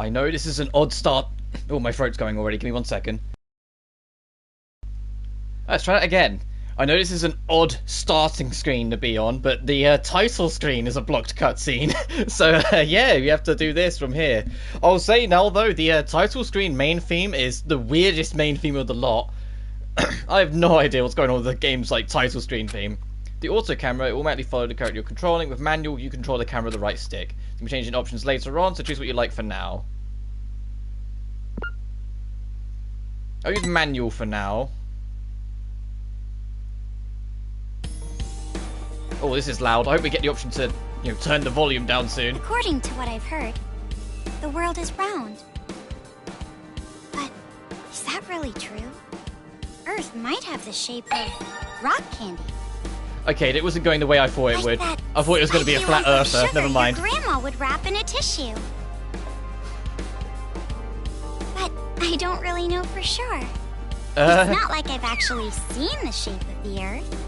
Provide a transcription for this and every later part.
I know this is an odd start. Oh, my throat's going already. Give me 1 second. Let's try it again. I know this is an odd starting screen to be on, but the title screen is a blocked cutscene. So, yeah, we have to do this from here. I'll say now, though, the title screen main theme is the weirdest main theme of the lot. I have no idea what's going on with the game's like title screen theme. The auto camera will automatically follow the character you're controlling. With manual, you control the camera with the right stick. You can be changing options later on, so choose what you like for now. I'll use manual for now. Oh, this is loud. I hope we get the option to, turn the volume down soon. According to what I've heard, the world is round. But is that really true? Earth might have the shape of rock candy. Okay, it wasn't going the way I thought it would. I thought it was going to be a flat earther. Never mind. Your grandma would wrap in a tissue. But I don't really know for sure. It's not like I've actually seen the shape of the Earth.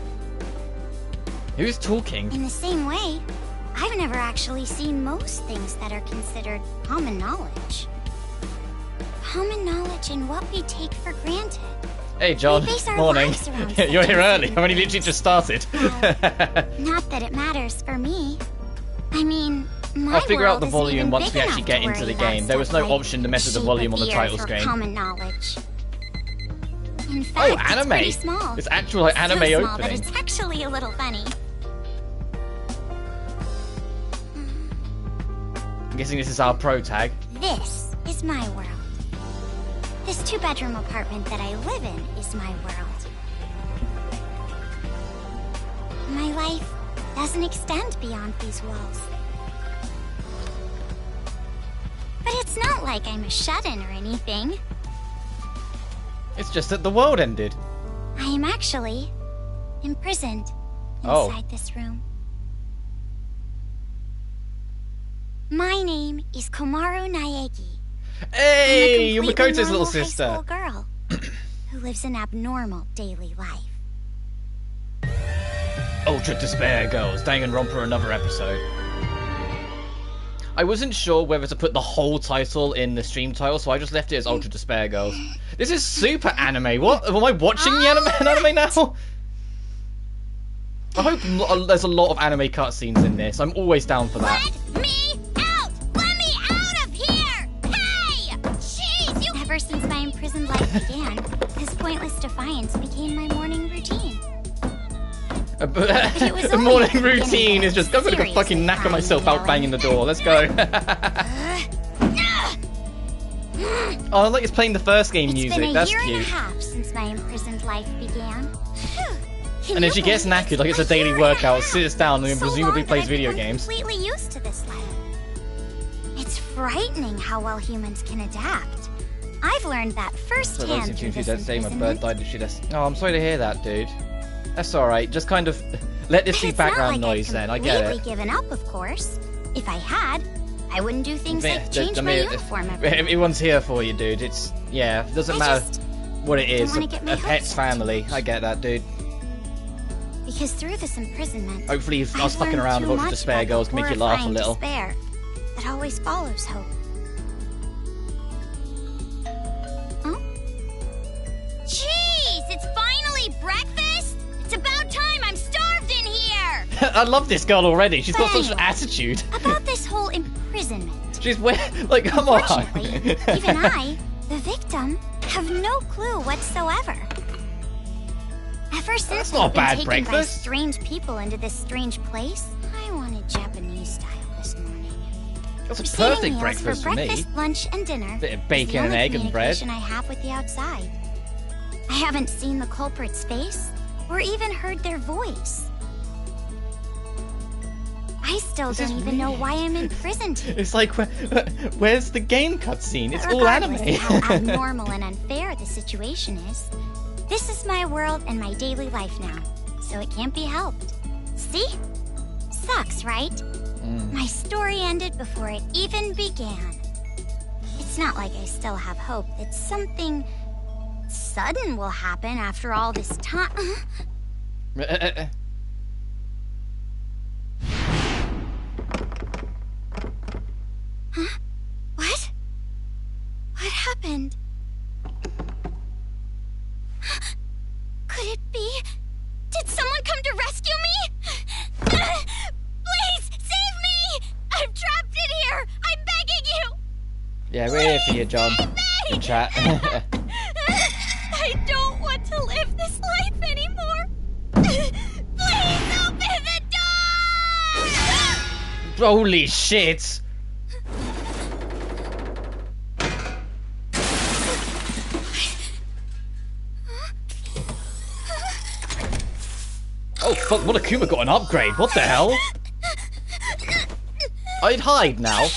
Who's talking? In the same way, I've never actually seen most things that are considered common knowledge. Common knowledge and what we take for granted. Hey, John. Morning. You're here early. I've only literally just started. Not that it matters for me. I mean, I'll figure out the volume once we actually get into the game. There was no option to mess with the volume on the title screen. Common knowledge. In fact, anime. It's pretty small. It's actual like, anime so small opening. That it's actually a little funny. I'm guessing this is our pro tag. This is my world. This 2-bedroom apartment that I live in is my world. My life doesn't extend beyond these walls. But it's not like I'm a shut-in or anything. It's just that the world ended. I am actually imprisoned inside this room. My name is Komaru Naegi. Hey, you're Makoto's little sister. I'm a girl who lives an abnormal daily life. Ultra Despair Girls, Danganronpa another episode. I wasn't sure whether to put the whole title in the stream title, so I just left it as Ultra Despair Girls. This is super anime. What? Am I watching the anime now? I hope there's a lot of anime cutscenes in this. I'm always down for that. Let me out! Let me out of here! Hey! Jeez! Ever since my imprisoned life began, this pointless defiance became my morning routine. The morning routine is just, I'm gonna go fucking knacker myself out banging the door. Let's go. Oh, like it's playing the first game music. That's cute. It's been a year and a half since my imprisoned life began. And then she gets knackered like it's a daily workout, sits down, and then presumably plays video games. I'm completely used to this life. It's frightening how well humans can adapt. I've learned that firsthand through this imprisonment. My bird died and she just... Oh, I'm sorry to hear that, dude. That's alright. Just kind of let this be background noise then. I get it. I've given up, of course. If I had, I wouldn't do things like change my uniform every day. Everyone's here for you, dude. It's... Yeah, it doesn't matter what it is. A pet's family. I get that, dude. Because through this imprisonment, hopefully us fucking around with Ultra Despair Girls can make you laugh a little. Despair that always follows hope. Huh? Jeez, it's finally breakfast! It's about time, I'm starved in here! I love this girl already, she's got such an attitude. About this whole imprisonment. She's like, come on! Even I, the victim, have no clue whatsoever. Ever since I've been taken by strange people into this strange place, I wanted Japanese style this morning. That's a perfect breakfast for me. Lunch, and dinner. Bit of bacon and egg and bread. I have with the outside. I haven't seen the culprit's face or even heard their voice. I still don't even know why I'm imprisoned here. It's like, where's the game cutscene? It's all anime. How abnormal and unfair the situation is. This is my world and my daily life now, so it can't be helped. See? Sucks, right? My story ended before it even began. It's not like I still have hope that something sudden will happen after all this time. Huh? What? to come to rescue me? Please, save me! I'm trapped in here! I'm begging you! Yeah, we're here for you, John. In chat. I don't want to live this life anymore. Please open the door! Holy shit! Oh fuck, Monokuma got an upgrade, what the hell? I'd hide now.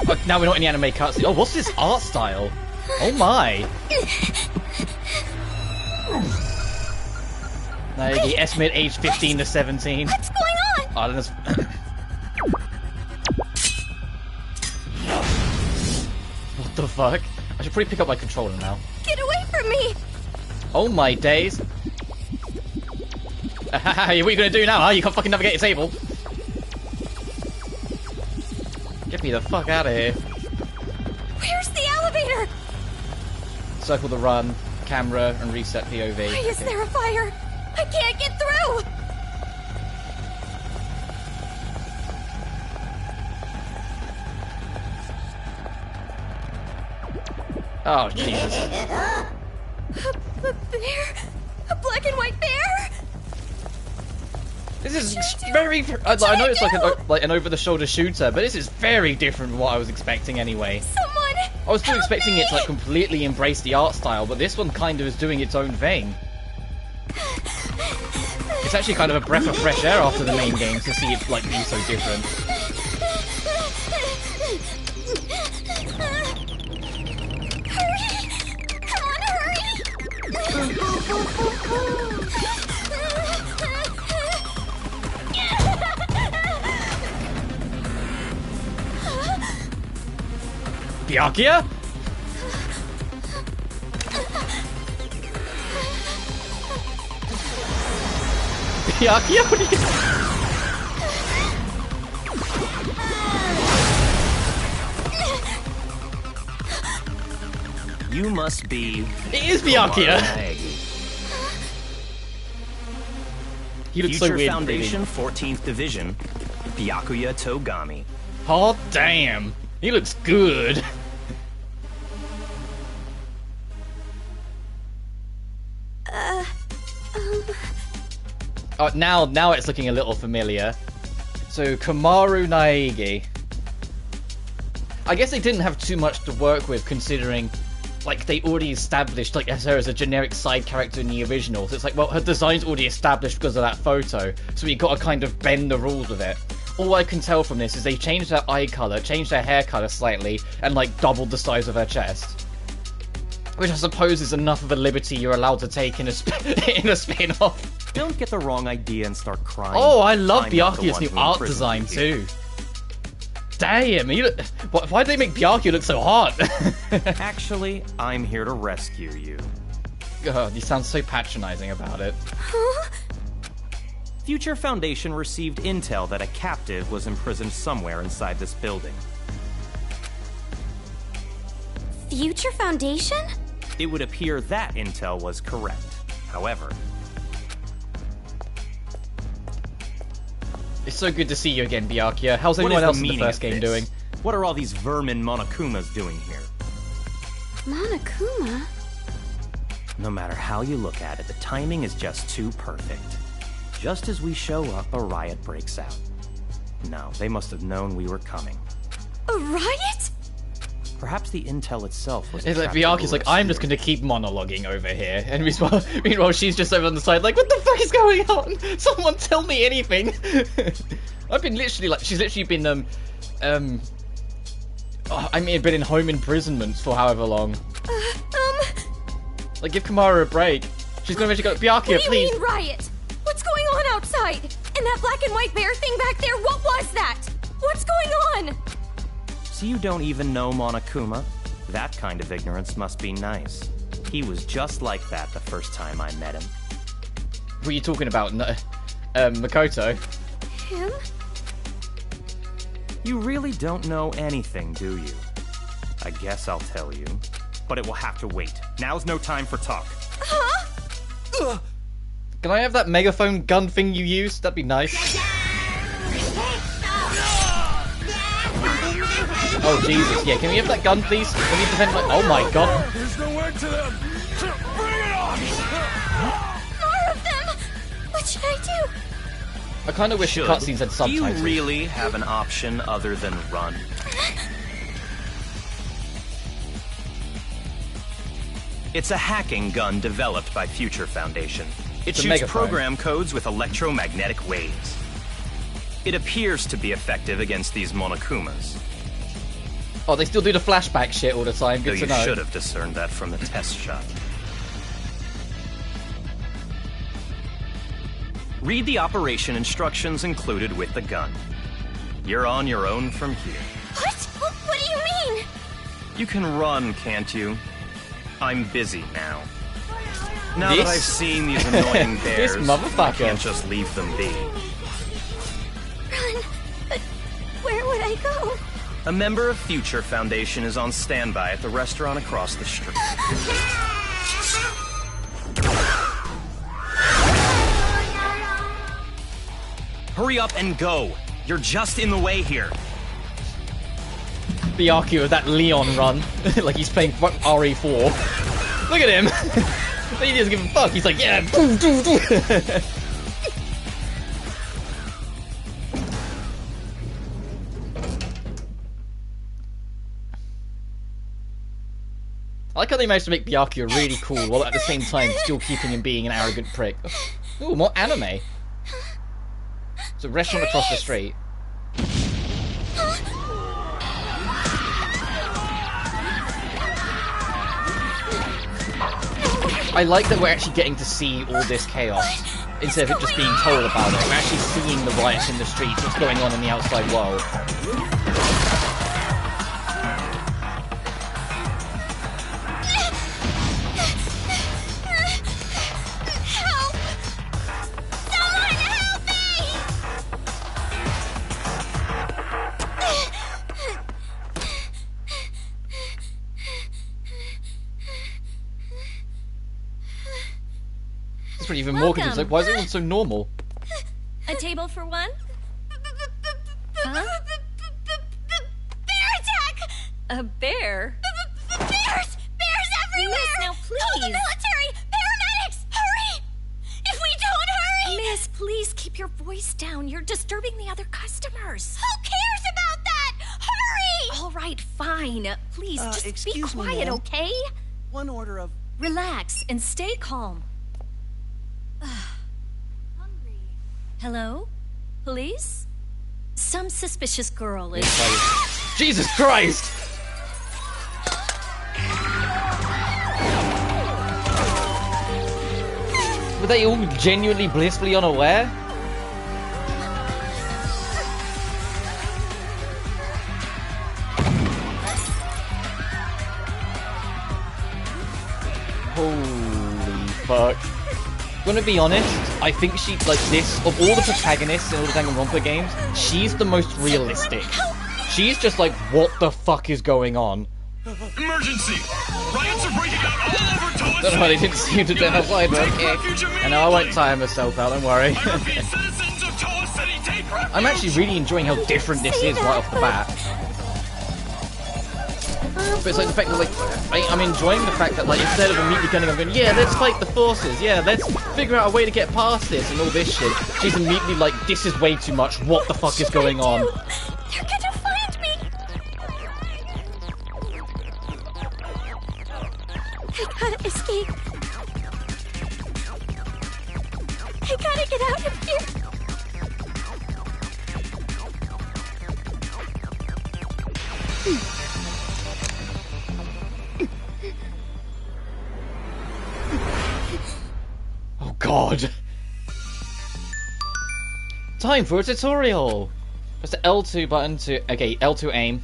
Oh, now we're not in the anime cutscene. Oh, what's this art style? Oh my! No, the estimate age 15 to 17. What's going on? Oh, that's... What the fuck? I should probably pick up my controller now. Get away from me! Oh my days! What are you gonna do now, huh? You can't fucking navigate a table. Get me the fuck out of here. Where's the elevator? Circle the run, camera, and reset POV. Why is there a fire? I can't get through! Oh, Jesus. A bear? A black and white bear? This is very... I know it's like an over-the-shoulder shooter, but this is very different from what I was expecting anyway. Someone I was still expecting me! it to like completely embrace the art style, but this one kind of is doing its own thing. It's actually kind of a breath of fresh air after the main game to see it like be so different. Hurry! Come on, Byakuya? Byakuya? What are you... You must be... It is Byakuya! He looks so Future weird. Foundation 14th Division, Byakuya Togami. Oh damn! He looks good! Oh, now it's looking a little familiar. So, Kamaru Naegi. I guess they didn't have too much to work with, considering, like, they already established, like, her as a generic side character in the original. So it's like, well, her design's already established because of that photo, so we got to kind of bend the rules with it. All I can tell from this is they changed her eye colour, changed her hair colour slightly, and, like, doubled the size of her chest. Which I suppose is enough of a liberty you're allowed to take in a spin-off. Don't get the wrong idea and start crying. Oh, I love I'm not the Byakuya's one new who art imprisoned design you. too. Damn, why did they make Byakuya look so hot? Actually, I'm here to rescue you. God, you sound so patronizing about it. Huh? Future Foundation received intel that a captive was imprisoned somewhere inside this building. Future Foundation? It would appear that intel was correct. However, It's so good to see you again, Byakuya. How's what everyone is else the in the meaning first of game this? doing? What are all these vermin Monokumas doing here? Monokuma? No matter how you look at it, the timing is just too perfect. Just as we show up, a riot breaks out. No, they must have known we were coming. A riot? Perhaps the intel itself was. It's like trapped to Byakuya's lure like, us I'm just here. gonna keep monologuing over here, and meanwhile she's just over on the side like, what the fuck is going on? Someone tell me anything. I've been literally like, she's literally been been in home imprisonment for however long. Like, give Kamaru a break. She's gonna eventually go, Byakuya, What do please. you mean riot? What's going on outside? And that black and white bear thing back there, what was that? What's going on? So you don't even know Monokuma? That kind of ignorance must be nice. He was just like that the first time I met him. What are you talking about, Makoto? Him? You really don't know anything, do you? I guess I'll tell you. But it will have to wait. Now's no time for talk. Huh? Can I have that megaphone gun thing you used? That'd be nice. Oh Jesus, yeah, can we have that gun please? Can we defend my... Oh my god. There's no end to them! Bring it on! More of them! What should I do? I kinda wish the cutscenes had Do subtitles. you really have an option other than run? It's a hacking gun developed by Future Foundation. It It's a shoots megaphone. program codes with electromagnetic waves. It appears to be effective against these Monokumas, Oh, they still do the flashback shit all the time, though good you to know. should have discerned that from the test shot. Read the operation instructions included with the gun. You're on your own from here. What? What do you mean? You can run, can't you? I'm busy now. Now This- that I've seen these annoying This bears, I motherfucker. can't just leave them be. Run. But where would I go? A member of Future Foundation is on standby at the restaurant across the street. Hurry up and go! You're just in the way here. Byakuya with that Leon run. Like he's playing RE4. Look at him! He doesn't give a fuck, he's like, yeah, doo, doo, doo. I like how they managed to make Byakuya really cool while at the same time still keeping him being an arrogant prick. Ooh, more anime. It's a restaurant across the street. I like that we're actually getting to see all this chaos instead of it just being told about it. We're actually seeing the riots in the streets, what's going on in the outside world. Help! Someone help me! It's pretty even more confusing. Like, why is everyone so normal? A table for one? Huh? Bear attack! A bear? Bears! Bears everywhere! Miss, now Call the please. military! Paramedics! Hurry! If we don't hurry! Miss, please keep your voice down. You're disturbing the other customers. Who cares about that? Hurry! All right, fine. Please, just be excuse me, quiet, ma'am. okay? One order of... Relax and stay calm. Hungry. Hello? Police? Some suspicious girl is... Jesus Christ! Were they all genuinely blissfully unaware? Holy fuck. Gonna be honest, I think she, like this, of all the protagonists in all the Danganronpa games, she's the most realistic. She's just like, what the fuck is going on? Emergency! Riots are breaking out all over Toa Don't know why they City! didn't seem to identify, but Take okay. refuge I know I won't tire myself out, don't worry. I repeat, citizens of Toa City, take refuge! I'm actually really enjoying how different this is right off the bat. But it's like the fact that, like, I'm enjoying the fact that, like, instead of immediately going, yeah, let's fight the forces, yeah, let's figure out a way to get past this and all this shit, she's immediately like, this is way too much, what the fuck is going on? They're gonna find me! I gotta escape. I gotta get out of here. Oh god. Time for a tutorial! Press the L2 button to, okay, L2 aim.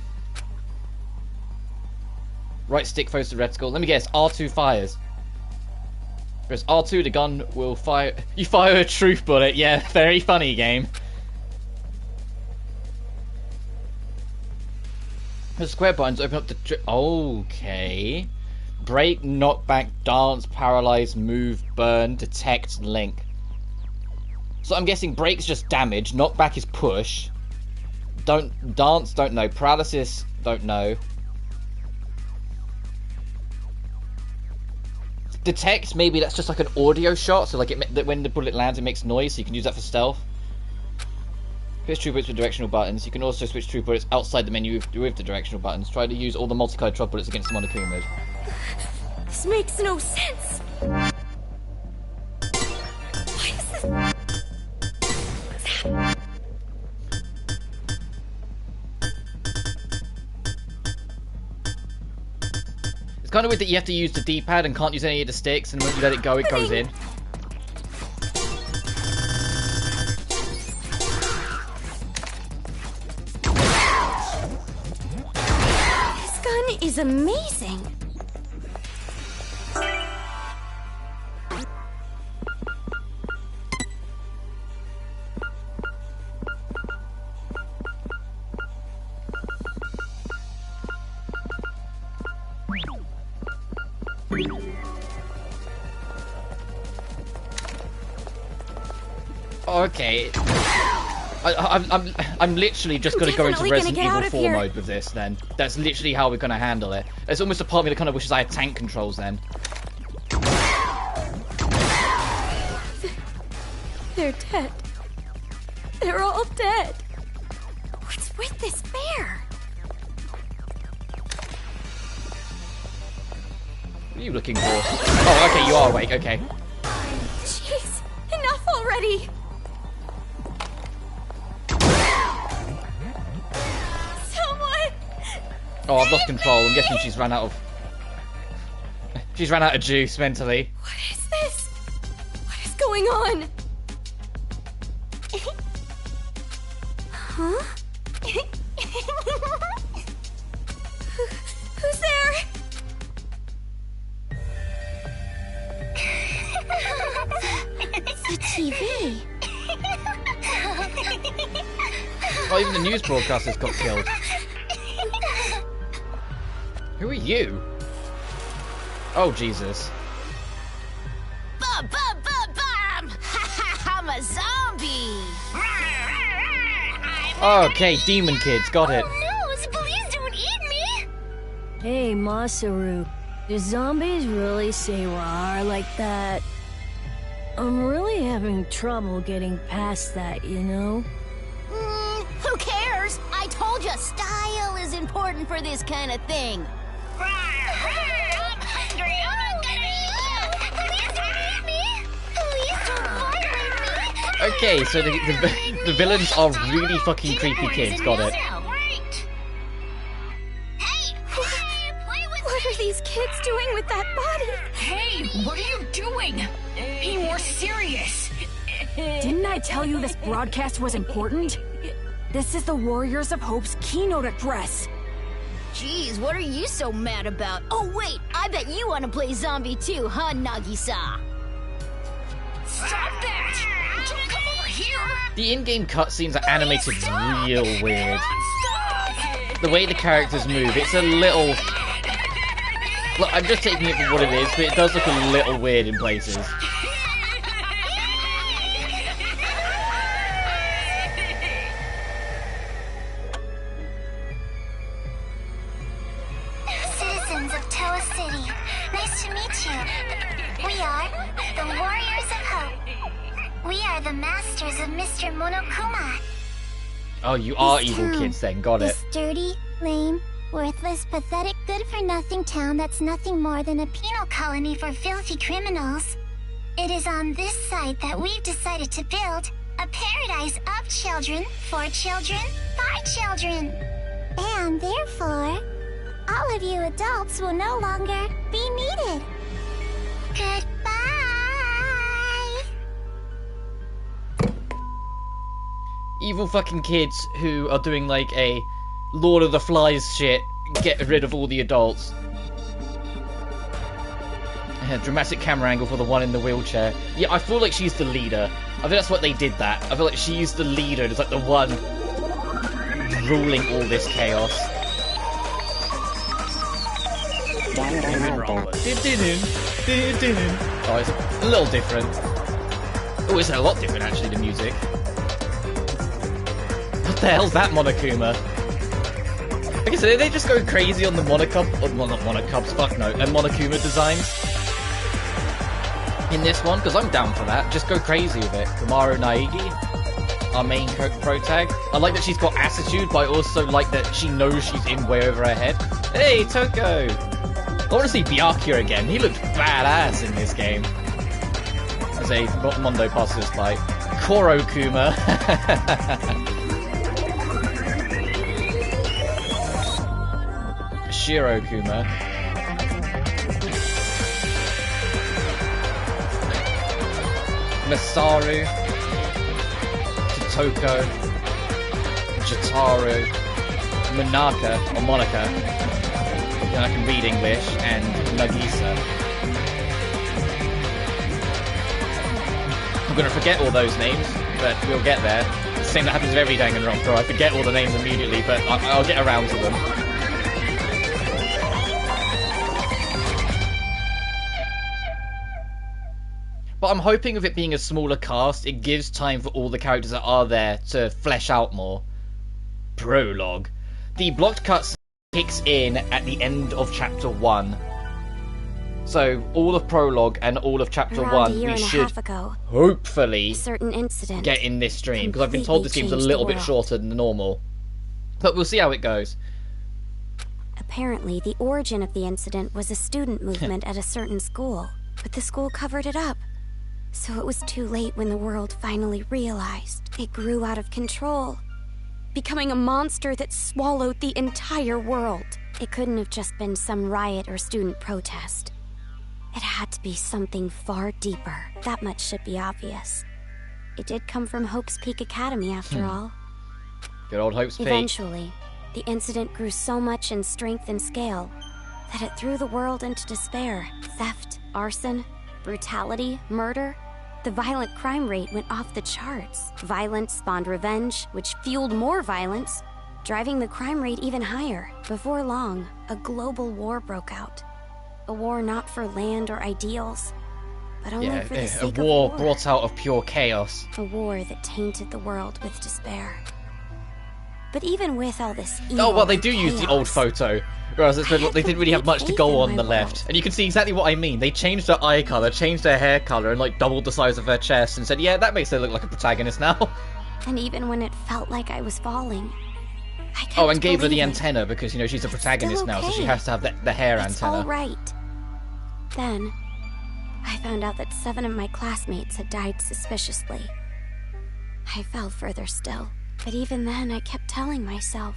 Right stick focus the reticle. Let me guess, R2 fires. Press R2, the gun will fire. You fire a truth bullet. Yeah, very funny game. The square buttons open up the. Okay. Break, knockback, dance, paralyze, move, burn, detect, link. So I'm guessing break's just damage. Knockback is push. Dance, don't know. Paralysis, don't know. Detect, maybe that's just like an audio shot, so like when the bullet lands it makes noise, so you can use that for stealth. Switch true bullets with directional buttons. You can also switch true bullets outside the menu with the directional buttons. Try to use all the multicolored trap bullets against the Monokuma. This makes no sense. Why is this? What's happening? It's kind of weird that you have to use the D-pad and can't use any of the sticks, and when you let it go, it goes in. This gun is amazing. Okay. I'm literally just going to go into Resident Evil 4 mode with this then. That's literally how we're going to handle it. There's almost a part of me that kind of wishes I had tank controls then. They're dead. They're all dead. What's with this bear? What are you looking for? Oh, okay, you are awake, okay. Jeez, enough already. Oh, I've lost control. I'm guessing she's run out of... She's run out of juice mentally. What is this? What is going on? Huh? Who's there? The TV. Oh, even the news broadcasters got killed. Who are you? Oh, Jesus. Bum, bum, bum, bum! I'm a zombie! Okay, demon kids, got it. No, please don't eat me. Hey, Masaru. Do zombies really say rawr like that? I'm really having trouble getting past that, you know? Who cares? I told you, style is important for this kind of thing. I'm hungry. I'm gonna eat you. Please don't eat me. Please don't violate me. Okay, so the villains are really fucking creepy kids, got it. What are these kids doing with that body? Hey, what are you doing? Be more serious. Didn't I tell you this broadcast was important? This is the Warriors of Hope's keynote address. Jeez, what are you so mad about? Oh wait, I bet you want to play zombie too, huh, Nagisa? Stop that! Can you come over here? The in-game cutscenes are animated real weird. The way the characters move, it's a little... Look, I'm just taking it for what it is, but it does look a little weird in places. Citizens of Toa City, nice to meet you. We are the Warriors of Hope. We are the masters of Mr. Monokuma. Oh, you are This evil town, kids then, got it. This dirty, lame, worthless, pathetic, good-for-nothing town that's nothing more than a penal colony for filthy criminals. It is on this site that we've decided to build a paradise of children, for children, by children. And therefore, all of you adults will no longer be needed. Goodbye. Evil fucking kids who are doing like a Lord of the Flies shit, get rid of all the adults. Dramatic camera angle for the one in the wheelchair. Yeah, I feel like she's the leader. I think that's what they did that. I feel like she's the leader. It's like the one ruling all this chaos. Oh, it's a little different. Oh, it's a lot different actually, the music. What the hell's that, Monokuma? Like I said, they just go crazy on the well, not Monokubs, fuck no, and Monokuma designs in this one, because I'm down for that. Just go crazy with it. Kamaru Naegi, our main pro tag. I like that she's got attitude, but I also like that she knows she's in way over her head. Hey, Toko! I want to see Byakuya again. He looked badass in this game. As a Mondo passes us by. Korokuma. Shirokuma. Masaru. Totoko. Jotaro. Monaka, or Monica. And I can read English, and Nagisa. I'm gonna forget all those names, but we'll get there. It's the same that happens with every Danganronpa. I forget all the names immediately, but I'll get around to them. But I'm hoping with it being a smaller cast, it gives time for all the characters that are there to flesh out more. Prologue. The blocked cuts kicks in at the end of chapter 1. So all of prologue and all of chapter 1 we should hopefully get in this stream, because I've been told this game's a little bit shorter than normal. But we'll see how it goes. Apparently the origin of the incident was a student movement at a certain school, but the school covered it up. So it was too late when the world finally realized. It grew out of control, becoming a monster that swallowed the entire world. It couldn't have just been some riot or student protest. It had to be something far deeper. That much should be obvious. It did come from Hope's Peak Academy, after all. Good old Hope's Peak. Eventually, the incident grew so much in strength and scale that it threw the world into despair. Theft, arson, brutality, murder. The violent crime rate went off the charts. Violence spawned revenge, which fueled more violence, driving the crime rate even higher. Before long, a global war broke out. A war not for land or ideals, but only for the sake of war. A war brought out of pure chaos. A war that tainted the world with despair. But even with all this evil, oh, well, they do use the old photo. Whereas they didn't really have much to go on the left. And you can see exactly what I mean. They changed her eye colour, changed her hair colour, and like doubled the size of her chest and said, yeah, that makes her look like a protagonist now. And even when it felt like I was falling, I kept and gave her the antenna because, you know, she's a protagonist now, so she has to have the hair it's antenna. All right. Then, I found out that 7 of my classmates had died suspiciously. I fell further still. But even then, I kept telling myself,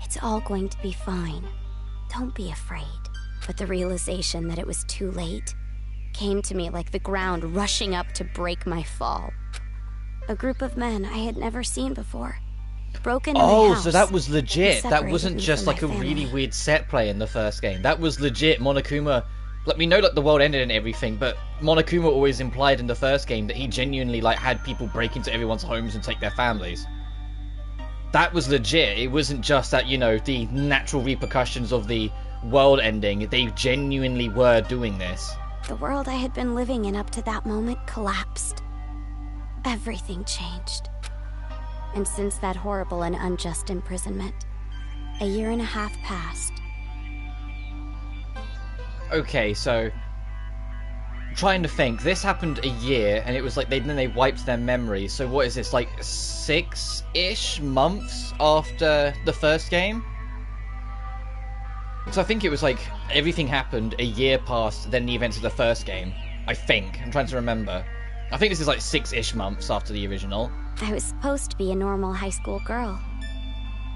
it's all going to be fine. Don't be afraid. But the realization that it was too late came to me like the ground rushing up to break my fall. A group of men I had never seen before broke into my house. So that was legit. That wasn't just like a really weird set play in the first game. That was legit. Monokuma, like, we know like the world ended and everything, but Monokuma always implied in the first game that he genuinely like had people break into everyone's homes and take their families. That was legit. It wasn't just that, you know, the natural repercussions of the world ending. They genuinely were doing this. The world I had been living in up to that moment collapsed. Everything changed. And since that horrible and unjust imprisonment, a 1.5 years passed. Okay, so I'm trying to think. This happened a year, and it was like then they wiped their memories. So what is this, like 6-ish months after the first game? So I think it was like everything happened a year past then the events of the first game. I think. I'm trying to remember. I think this is like 6-ish months after the original. I was supposed to be a normal high school girl,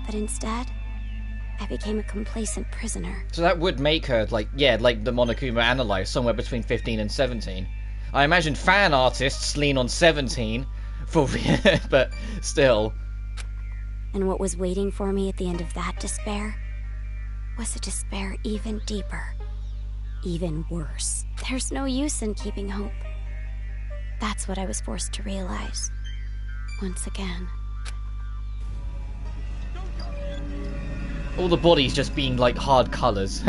but instead, I became a complacent prisoner. So that would make her, like, yeah, like the Monokuma analyzed, somewhere between 15 and 17. I imagine fan artists lean on 17, but still. And what was waiting for me at the end of that despair was a despair even deeper. even worse. There's no use in keeping hope. That's what I was forced to realize. Once again. All the bodies just being like hard colours.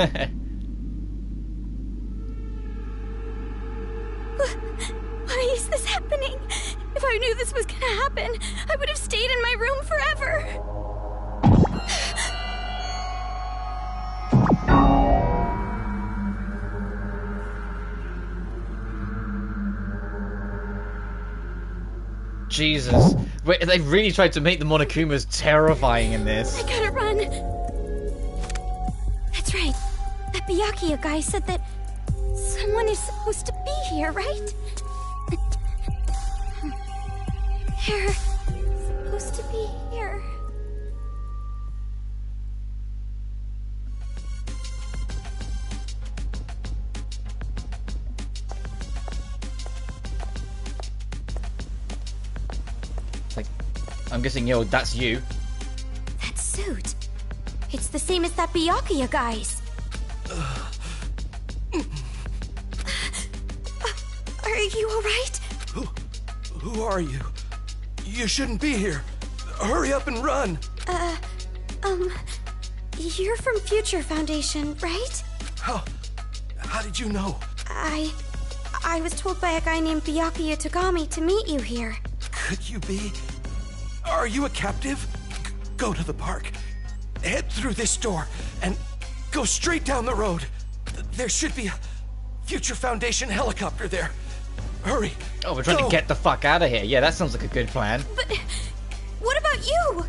Why is this happening? If I knew this was gonna happen, I would have stayed in my room forever. Jesus. Wait, they really tried to make the Monokumas terrifying in this. I gotta run. That's right. That Byakuya guy said that someone is supposed to be here, right? They're supposed to be here. Like, I'm guessing, that's you. That suit. It's the same as that Byakuya guy's. Are you alright? Who are you? You shouldn't be here. Hurry up and run. You're from Future Foundation, right? How did you know? I was told by a guy named Byakuya Togami to meet you here. Could you be? Are you a captive? Go to the park. Head through this door and go straight down the road. There should be a Future Foundation helicopter there. Hurry. Oh, we're trying to get the fuck out of here. Yeah, that sounds like a good plan. But what about you?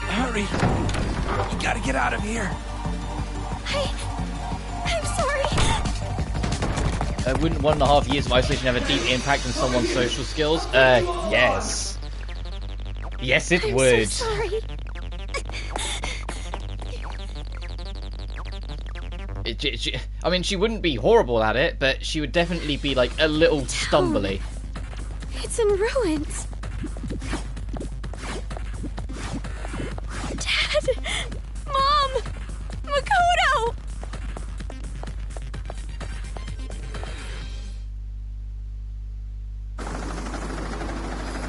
Hurry. You gotta get out of here. I'm sorry. Wouldn't 1.5 years of isolation have a deep impact on someone's social skills? Yes. Yes, it would. I'm so sorry. I mean, she wouldn't be horrible at it, but she would definitely be like a little stumbly. It's in ruins. Dad! Mom! Makoto!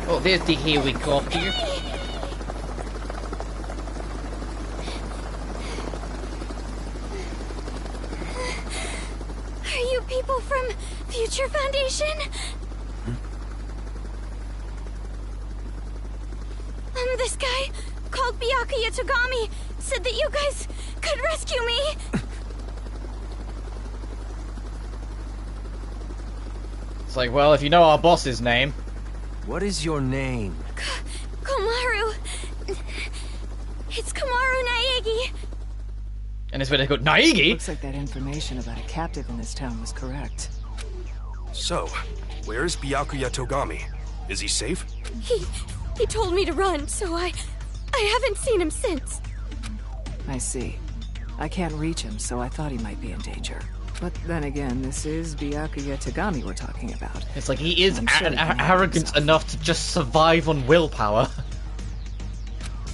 Oh, there's the helicopter. Are you people from Future Foundation? This guy called Byakuya Togami said that you guys could rescue me. It's like, well, if you know our boss's name. What is your name? Komaru. It's Komaru Naegi. And it's where they go, Naegi? Looks like that information about a captive in this town was correct. So, where's Byakuya Togami? Is he safe? He told me to run, so I haven't seen him since. I see. I can't reach him, so I thought he might be in danger. But then again, this is Byakuya Togami we're talking about. It's like he is Sure arrogant enough to just survive on willpower.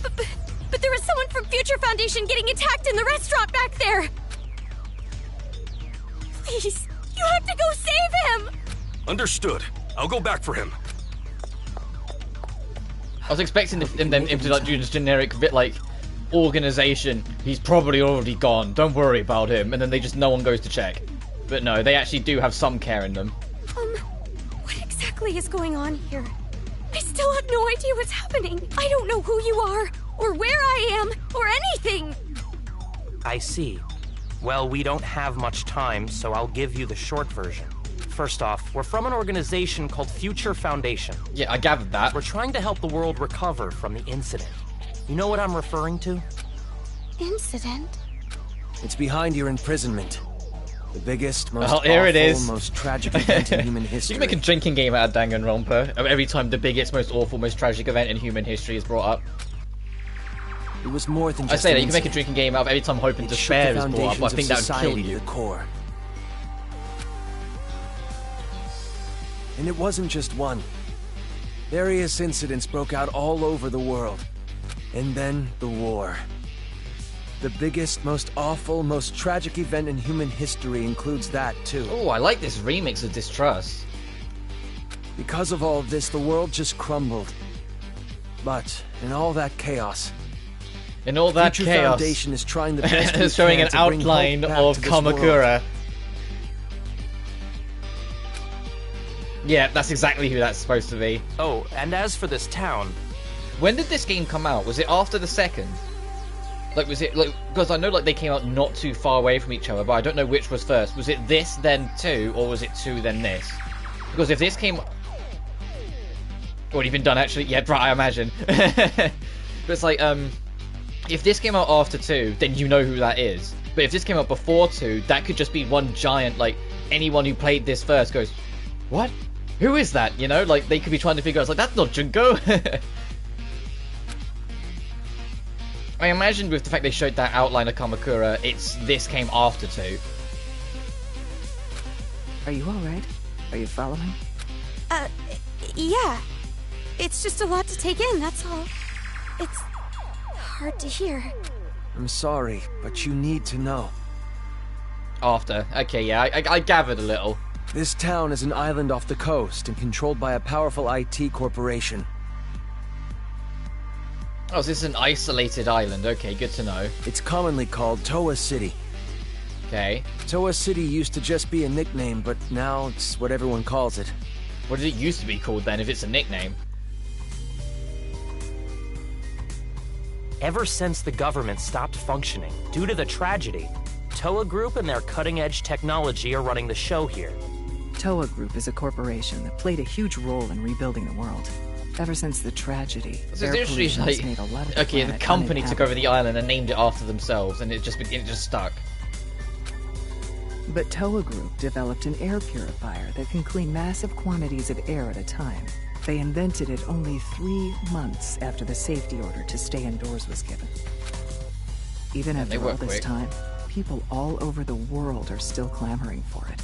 But there was someone from Future Foundation getting attacked in the restaurant back there. Please, you have to go save him. Understood. I'll go back for him. I was expecting them to like do this generic bit like organization. He's probably already gone. Don't worry about him. And then no one goes to check. But no, they actually do have some care in them. What exactly is going on here? I still have no idea what's happening. I don't know who you are, or where I am, or anything. I see. Well, we don't have much time, so I'll give you the short version. First off, we're from an organization called Future Foundation. Yeah, I gathered that. We're trying to help the world recover from the incident. You know what I'm referring to? Incident? It's behind your imprisonment. The biggest, most here it awful, is. most tragic event in human history. You can make a drinking game out of Danganronpa. Every time the biggest, most awful, most tragic event in human history is brought up. It was more than I just say that an you can make a incident. drinking game out of every time hope and It shook despair the is brought up. But I think that would kill foundations of you. society to the core. And it wasn't just one. Various incidents broke out all over the world. And then the war. The biggest, most awful, most tragic event in human history includes that, too. Oh, I like this remix of Distrust. Because of all of this, the world just crumbled. But, in all that chaos... In all that Future chaos... Foundation is trying the best we showing can an to bring outline hope back of to this Kamakura. world. Yeah, that's exactly who that's supposed to be. Oh, and as for this town... When did this game come out? Was it after the second? Like, was it, like, because I know, like, they came out not too far away from each other, but I don't know which was first. Was it this, then 2, or was it 2, then this? Because if this came... Already been done, actually. Yeah, right, I imagine. But it's like, if this came out after 2, then you know who that is. But if this came out before 2, that could just be one giant, like, anyone who played this first goes, what? Who is that? You know, like, they could be trying to figure out, like, that's not Junko. I imagine with the fact they showed that outline of Kamakura, this came after 2. Are you alright? Are you following? Yeah. It's just a lot to take in, that's all. It's hard to hear. I'm sorry, but you need to know. After. Okay, yeah, I gathered a little. This town is an island off the coast and controlled by a powerful IT corporation. Oh, so this is an isolated island. Okay, good to know. It's commonly called Toa City. Okay. Toa City used to just be a nickname, but now it's what everyone calls it. What did it used to be called then, if it's a nickname? Ever since the government stopped functioning due to the tragedy, Toa Group and their cutting-edge technology are running the show here. Toa Group is a corporation that played a huge role in rebuilding the world. Ever since the tragedy, So air pollution has made a lot of the okay, the planet company took over uninhabitable. the island and named it after themselves, and it just stuck. But Toa Group developed an air purifier that can clean massive quantities of air at a time. They invented it only 3 months after the safety order to stay indoors was given. Even And they after all work this quick. time, people all over the world are still clamoring for it.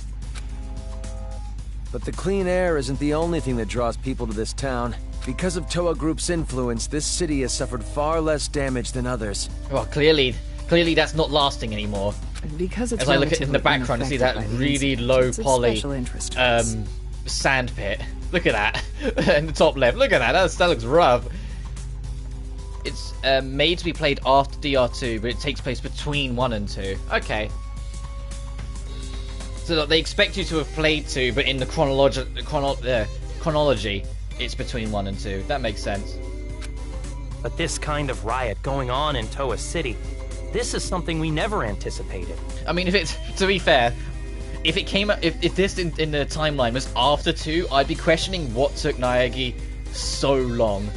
But the clean air isn't the only thing that draws people to this town. Because of Toa Group's influence, this city has suffered far less damage than others. Well, clearly that's not lasting anymore. And because it's As I look at it in the relatively background, I see that unaffected by the really incident, low it's of poly special interest to us. sand pit. Look at that. In the top left. Look at that. That looks rough. It's made to be played after DR2, but it takes place between 1 and 2. Okay. So they expect you to have played 2, but in the chronology, it's between 1 and 2. That makes sense. But this kind of riot going on in Toa City, this is something we never anticipated. I mean, to be fair, if it came up, if this in the timeline was after 2, I'd be questioning what took Naegi so long.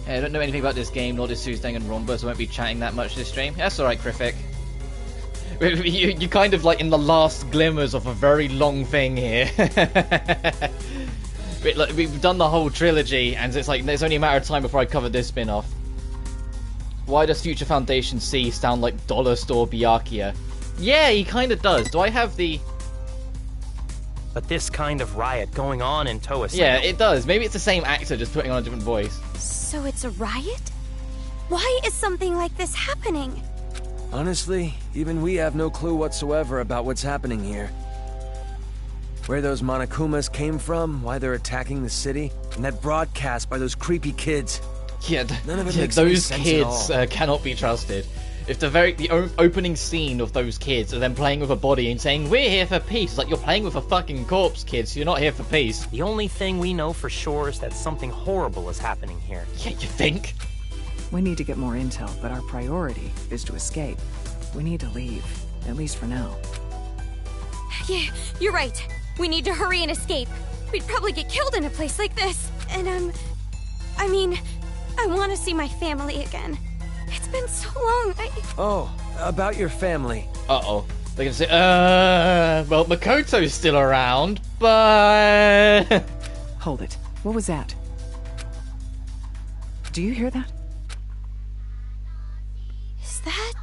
Hey, I don't know anything about this game, nor does Suzdang and Romba, so I won't be chatting that much this stream. That's alright, Krifik. You're kind of like in the last glimmers of a very long thing here. Like, we've done the whole trilogy, and it's like there's only a matter of time before I cover this spin-off. Why does Future Foundation C sound like Dollar Store Byakuya? Yeah, he kind of does. Do I have the... But this kind of riot going on in Toa City... Yeah, it does. Maybe it's the same actor, just putting on a different voice. So it's a riot? Why is something like this happening? Honestly, even we have no clue whatsoever about what's happening here. Where those Monokumas came from, why they're attacking the city, and that broadcast by those creepy kids. Yeah, None of it makes any those sense kids at all. cannot be trusted. If the opening scene of those kids are them playing with a body and saying, we're here for peace, it's like you're playing with a fucking corpse, kids, you're not here for peace. The only thing we know for sure is that something horrible is happening here. Yeah, you think? We need to get more intel, but our priority is to escape. We need to leave, at least for now. Yeah, you're right. We need to hurry and escape. We'd probably get killed in a place like this. And, I mean, I want to see my family again. It's been so long, Oh, about your family. Uh-oh. They're gonna say, well, Makoto's still around, but... Hold it. What was that? Do you hear that? Is that...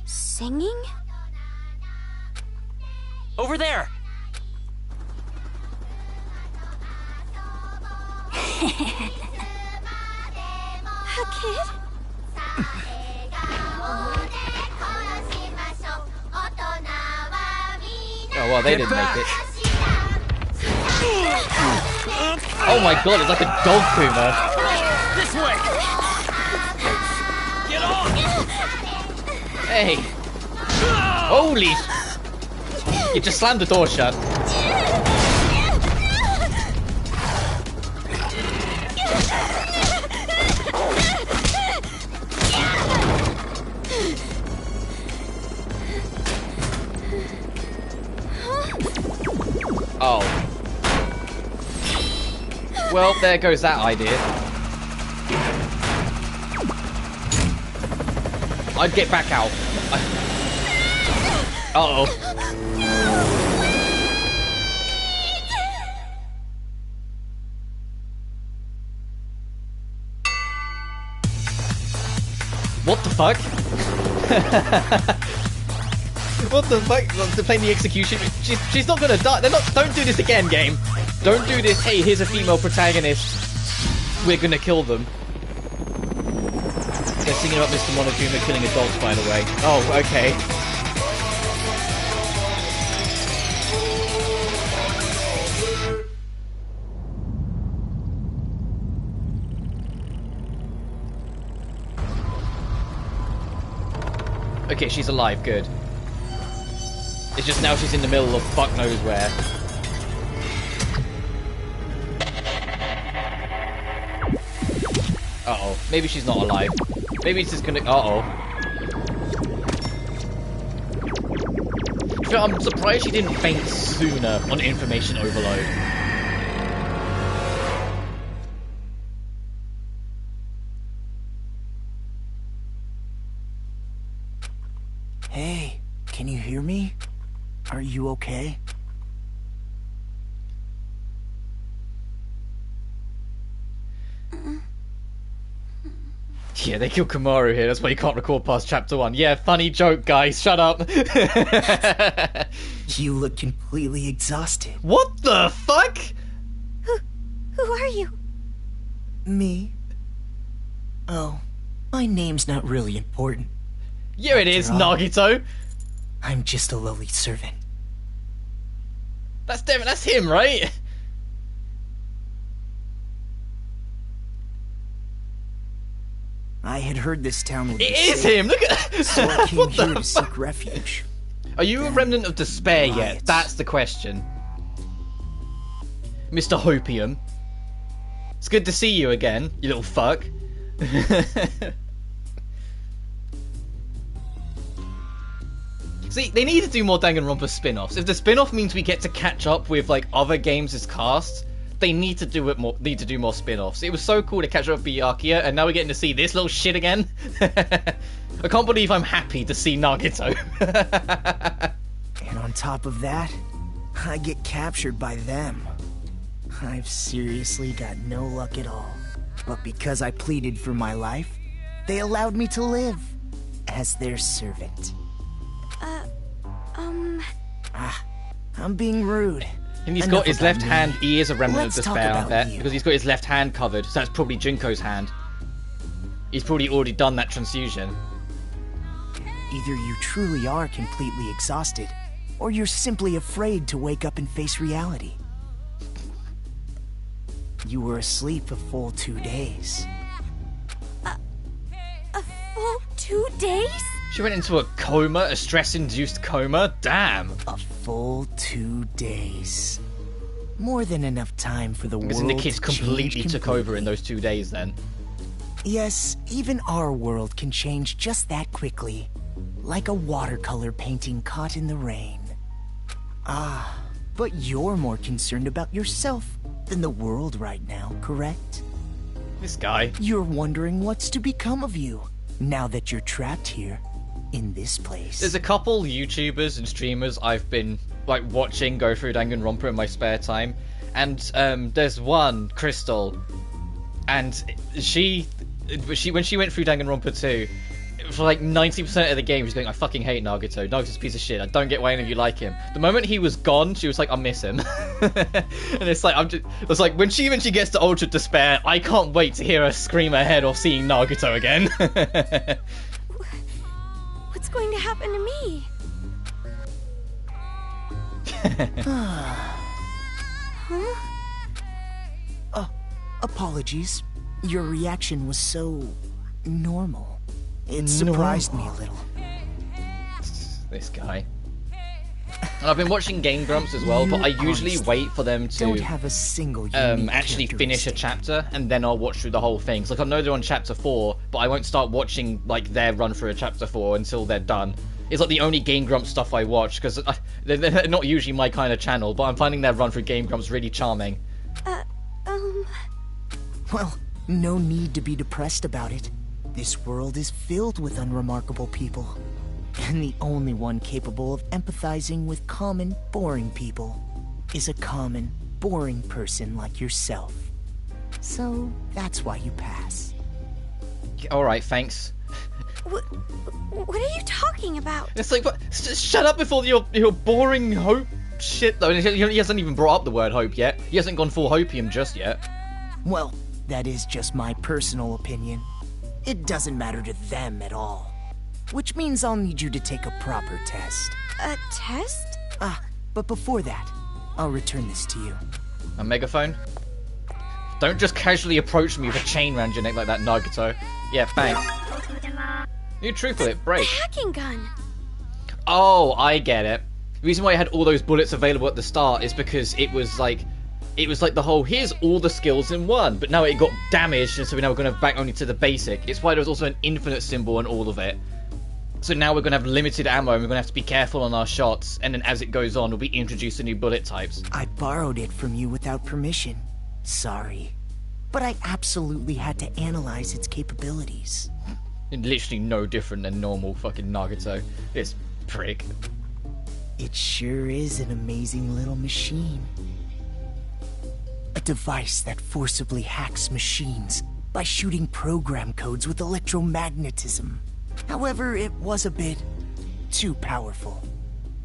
singing? Over there! A kid? Oh, well, they didn't make it. Oh my god, it's like a dog puma. This way! Get on! Hey! Holy! You just slammed the door shut. Oh. Well, there goes that idea. I'd get back out. Uh-oh. What the fuck? What the fuck? They're playing the execution. She's not gonna die. They're not. Don't do this again, game. Don't do this. Hey, here's a female protagonist. We're gonna kill them. They're singing about Mr. Monokuma killing adults, by the way. Oh, okay. Okay, she's alive. Good. It's just now she's in the middle of fuck knows where. Uh-oh. Maybe she's not alive. Maybe it's just gonna... Uh-oh. I'm surprised she didn't faint sooner on information overload. Hey, can you hear me? Are you okay? Yeah, they killed Kamaru here. That's why you can't record past chapter 1. Yeah, funny joke, guys. Shut up. You look completely exhausted. What the fuck? Who are you? Me? Oh, my name's not really important. Yeah, it is, Nagito. I'm just a lowly servant. That's him, right? I had heard this town would be It is safe, him. Look at so I came what here the to seek refuge. Are you a remnant of despair yet? That's the question. Mr. Hopium. It's good to see you again, you little fuck. See, they need to do more Danganronpa spin-offs. If the spin-off means we get to catch up with like other games' casts, they need to do it more. Need to do more spin-offs. It was so cool to catch up with Byakuya, and now we're getting to see this little shit again. I can't believe I'm happy to see Nagito. And on top of that, I get captured by them. I've seriously got no luck at all. But because I pleaded for my life, they allowed me to live as their servant. I'm being rude. And he's got his left hand. He is a remnant of despair, I bet, you. because he's got his left hand covered. So that's probably Junko's hand. He's probably already done that transfusion. Either you truly are completely exhausted, or you're simply afraid to wake up and face reality. You were asleep a full 2 days. A full 2 days? She went into a coma, a stress-induced coma. Damn. A full 2 days. More than enough time for the world Because the kids to completely change took over in those 2 days then. Yes, even our world can change just that quickly. Like a watercolor painting caught in the rain. Ah, but you're more concerned about yourself than the world right now, correct? This guy. You're wondering what's to become of you, now that you're trapped here, in this place. There's a couple YouTubers and streamers I've been like watching go through Danganronpa in my spare time, and there's one, Crystal, and she when she went through Danganronpa 2, for like 90% of the game, she's going, I fucking hate Nagato. Nagato's a piece of shit. I don't get why any of you like him. The moment he was gone, she was like, I miss him. And it's like, it's like, when she gets to Ultra Despair, I can't wait to hear her scream her head off seeing Nagato again. What's going to happen to me? Huh? Apologies. Your reaction was so normal. It surprised me a little. This guy. And I've been watching Game Grumps as well, but I usually wait for them to don't have a single actually finish a chapter, and then I'll watch through the whole thing. So, like, I know they're on chapter 4, but I won't start watching like their run through a chapter 4 until they're done. It's like the only Game Grumps stuff I watch, because they're not usually my kind of channel, but I'm finding their run through Game Grumps really charming. Well, no need to be depressed about it. This world is filled with unremarkable people. And the only one capable of empathizing with common, boring people is a common, boring person like yourself. So, that's why you pass. Alright, thanks. What are you talking about? It's like, what? Shut up with all your boring hope shit, though. He hasn't even brought up the word hope yet. He hasn't gone full hopium just yet. Well, that is just my personal opinion. It doesn't matter to them at all. Which means I'll need you to take a proper test. A test? But before that, I'll return this to you. A megaphone? Don't just casually approach me with a chain around your neck like that, Nagato. Yeah, thanks. You truthful it, break. The hacking gun. Oh, I get it. The reason why I had all those bullets available at the start is because it was like the whole, here's all the skills in one, but now it got damaged, and so now we're going to back only to the basic. It's why there was also an infinite symbol on all of it. So now we're going to have limited ammo, and we're going to have to be careful on our shots, and then as it goes on, we'll be introducing new bullet types. I borrowed it from you without permission. Sorry. But I absolutely had to analyze its capabilities. Literally no different than normal fucking Nagato. This prick. It sure is an amazing little machine. A device that forcibly hacks machines by shooting program codes with electromagnetism. However, it was a bit too powerful.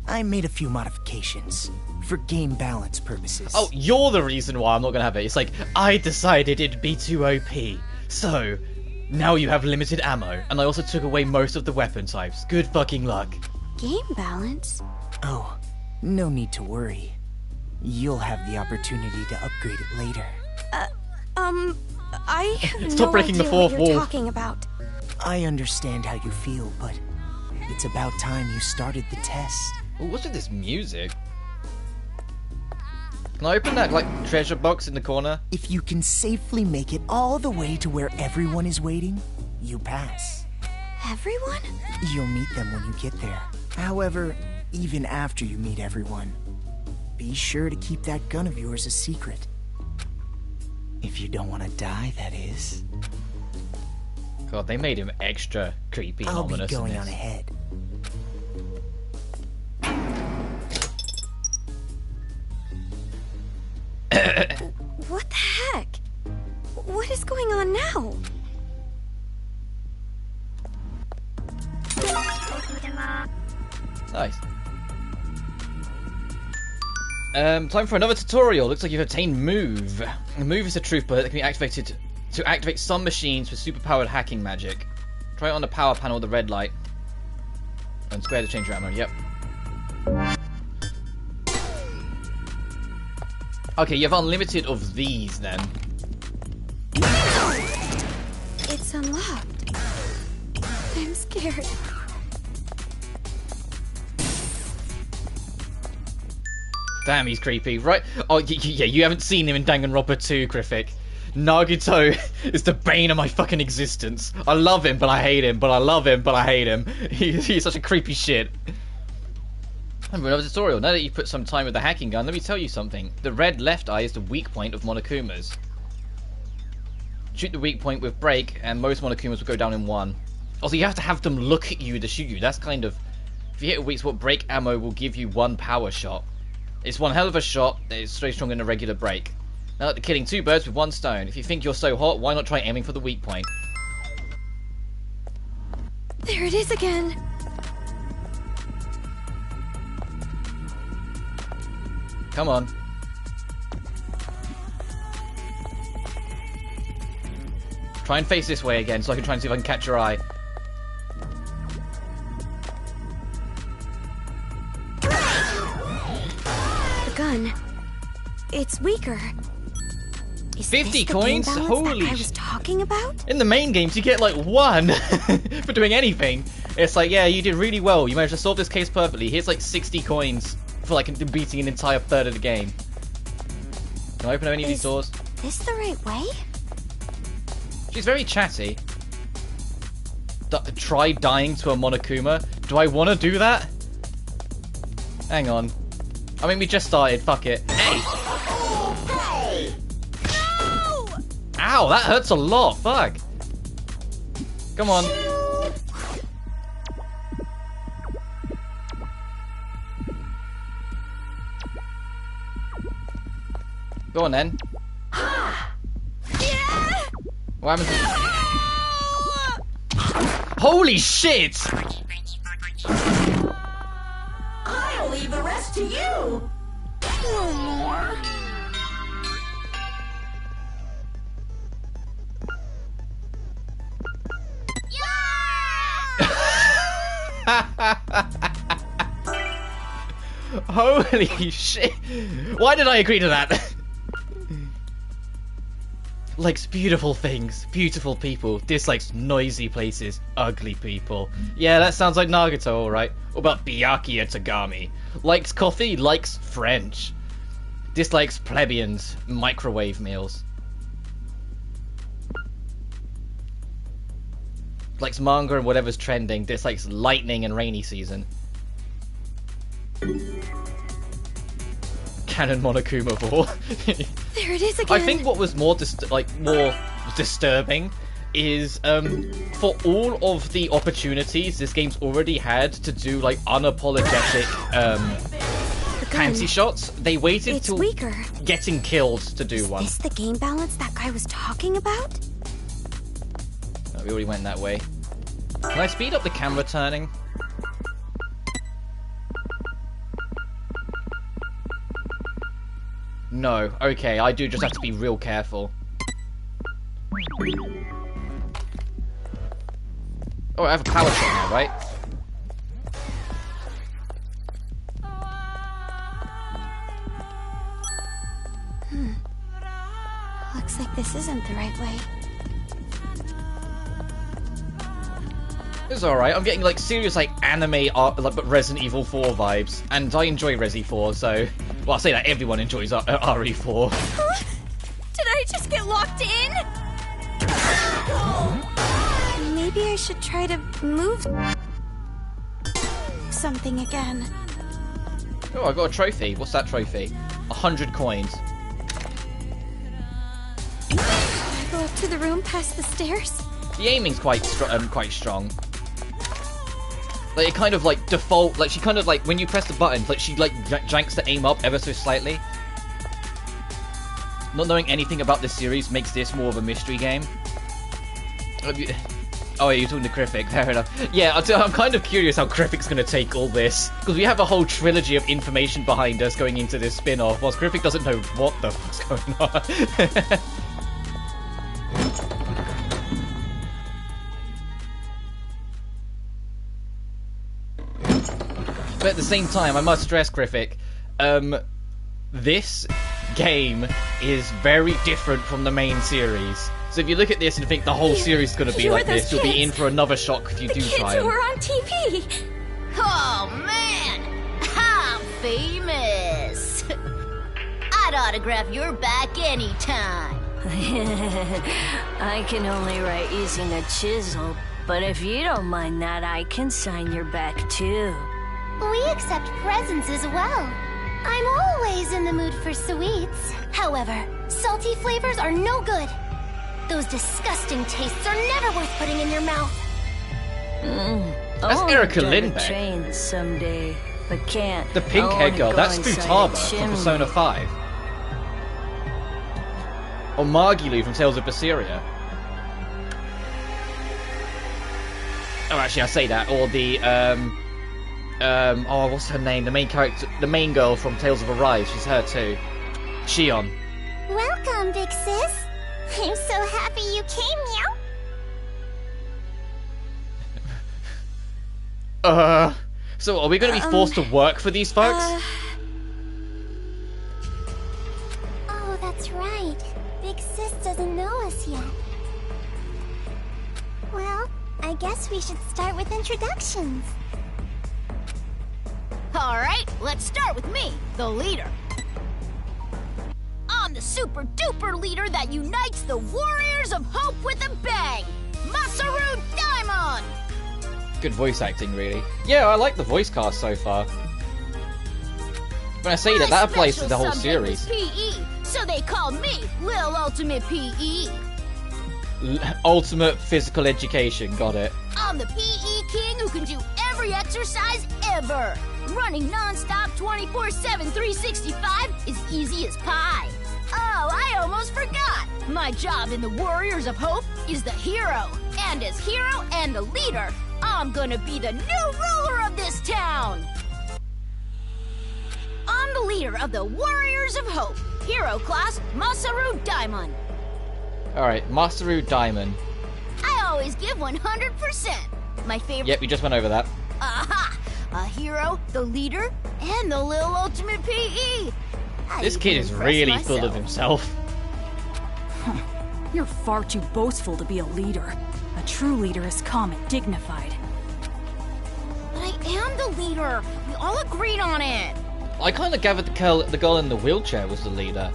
I made a few modifications for game balance purposes. Oh, you're the reason why I'm not gonna have it. It's like, I decided it'd be too OP. So, now you have limited ammo. And I also took away most of the weapon types. Good fucking luck. Game balance? Oh, no need to worry. You'll have the opportunity to upgrade it later. I have Stop no breaking the idea fourth what you're wall. talking about. I understand how you feel, but it's about time you started the test. Ooh, what's with this music? Can I open that, like, treasure box in the corner? If you can safely make it all the way to where everyone is waiting, you pass. Everyone? You'll meet them when you get there. However, even after you meet everyone, be sure to keep that gun of yours a secret. If you don't want to die, that is. God, they made him extra creepy and I'll be ominous. going on ahead. What the heck? What is going on now? Nice. Time for another tutorial. Looks like you've obtained Move. Move is a truth bullet that can be activated to activate some machines with superpowered hacking magic. Try it on the power panel with the red light. And square to change your ammo, yep. Okay, you have unlimited of these then. It's unlocked. I'm scared. Damn, he's creepy, right? Oh, yeah, you haven't seen him in Danganronpa 2, Krifik. Nagato is the bane of my fucking existence. I love him, but I hate him, but I love him, but I hate him. He's such a creepy shit. Another tutorial. Now that you've put some time with the hacking gun, let me tell you something. The red left eye is the weak point of Monokuma's. Shoot the weak point with break, and most Monokumas will go down in one. Also, you have to have them look at you to shoot you. That's kind of... If you hit a weak spot, break ammo will give you one power shot. It's one hell of a shot. It's very strong in a regular break. Now that killing two birds with one stone. If you think you're so hot, why not try aiming for the weak point? There it is again. Come on. Try and face this way again so I can try and see if I can catch your eye. The gun. It's weaker. Is 50 this the coins? game balance Holy that guy was talking about? In the main games, you get like 1 for doing anything. It's like, yeah, you did really well. You managed to solve this case perfectly. Here's like 60 coins for like beating an entire third of the game. Can I open any of these doors? Is this the right way? She's very chatty. Try dying to a Monokuma. Do I want to do that? Hang on. I mean, we just started. Fuck it. Hey! No! Ow, that hurts a lot. Fuck. Come on. Go on then. What happened to... Holy shit! I'll leave the rest to you. No more. Holy shit! Why did I agree to that? Likes beautiful things, beautiful people. Dislikes noisy places, ugly people. Yeah, that sounds like Nagato, alright. What about Byakuya Tagami? Likes coffee, likes French. Dislikes plebeians, microwave meals. Likes manga and whatever's trending. Dislikes lightning and rainy season. Canon Monokuma Ball. There it is again. I think what was more disturbing is for all of the opportunities this game's already had to do like unapologetic fancy shots, they waited till weaker. Getting killed to do one. Is this the game balance that guy was talking about? No, we already went that way. Can I speed up the camera turning? No. Okay, I do just have to be real careful. Oh, I have a power shot now, right? Looks like this isn't the right way. It's alright. I'm getting like serious like anime art, like Resident Evil 4 vibes, and I enjoy Resi 4, so well, I say that everyone enjoys RE4. Did I just get locked in? Maybe I should try to move something again. Oh, I got a trophy. What's that trophy? 100 coins. Can I go up to the room past the stairs? The aiming's quite strong. Like it kind of like default, like she kind of like when you press the button, like she like janks the aim up ever so slightly. Not knowing anything about this series makes this more of a mystery game. Oh, yeah, you're talking to Krifik, fair enough. Yeah, I'm kind of curious how Krifik's going to take all this. Because we have a whole trilogy of information behind us going into this spin-off, whilst Krifik doesn't know what the fuck's going on. But at the same time, I must stress, Krifik, this game is very different from the main series. So if you look at this and think the whole series is going to be like this, you'll be in for another shock if you do try it. We're on TV. Oh man, I'm famous. I'd autograph your back anytime. I can only write using a chisel, but if you don't mind that, I can sign your back too. We accept presents as well. I'm always in the mood for sweets. However, salty flavors are no good. Those disgusting tastes are never worth putting in your mouth. That's Erica Lindbeck. Train someday, but can't. The pink-haired girl, that's Futaba from Persona 5. Or Margilu from Tales of Berseria. Oh, actually, I say that. Or the oh, what's her name? The main character, the main girl from Tales of Arise. She's her too. Shion. Welcome, big sis. I'm so happy you came, meow. So are we going to be forced to work for these folks? Oh, that's right. Big sis doesn't know us yet. Well, I guess we should start with introductions. Alright, let's start with me, the leader. I'm the super duper leader that unites the Warriors of Hope with a bang! Masaru Daimon! Good voice acting, really. Yeah, I like the voice cast so far. When I say that, that applies to the whole series. PE, so they call me Lil Ultimate PE. Ultimate physical education, got it. I'm the PE king who can do every exercise ever. Running non-stop 24/7 365 is easy as pie. Oh, I almost forgot. My job in the Warriors of Hope is the hero. And as hero and the leader, I'm gonna be the new ruler of this town. I'm the leader of the Warriors of Hope. Hero class, Masaru Daimon. Alright, Masaru Daimon. I always give 100%. My favorite... Yep, we just went over that. Aha! A hero, the leader, and the Lil Ultimate PE. This kid is really full of himself. You're far too boastful to be a leader. A true leader is calm and dignified. But I am the leader. We all agreed on it. I kind of gathered the girl in the wheelchair was the leader.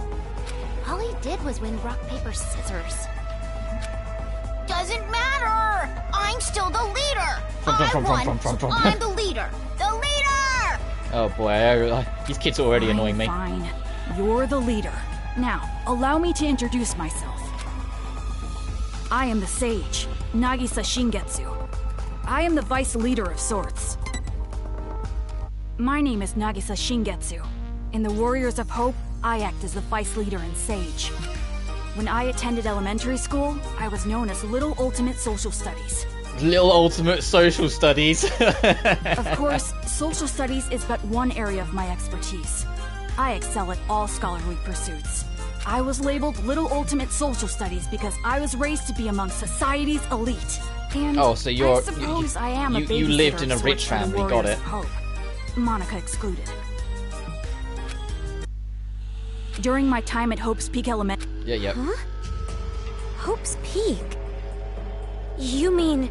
All he did was win rock, paper, scissors. Doesn't matter. I'm still the leader. I'm the leader. The leader! Oh boy, these kids are already annoying me. Fine. You're the leader. Now, allow me to introduce myself. I am the sage, Nagisa Shingetsu. I am the vice leader of sorts. My name is Nagisa Shingetsu. In the Warriors of Hope, I act as the vice leader and sage. When I attended elementary school, I was known as Little Ultimate Social Studies. Little Ultimate Social Studies. Of course, social studies is but one area of my expertise. I excel at all scholarly pursuits. I was labeled Little Ultimate Social Studies because I was raised to be among society's elite. And oh, so you're, I suppose I am a babysitter. You lived in a rich family, got it. Hope. Monica excluded. During my time at Hope's Peak Elementary... Yeah. Huh? Hope's Peak? You mean...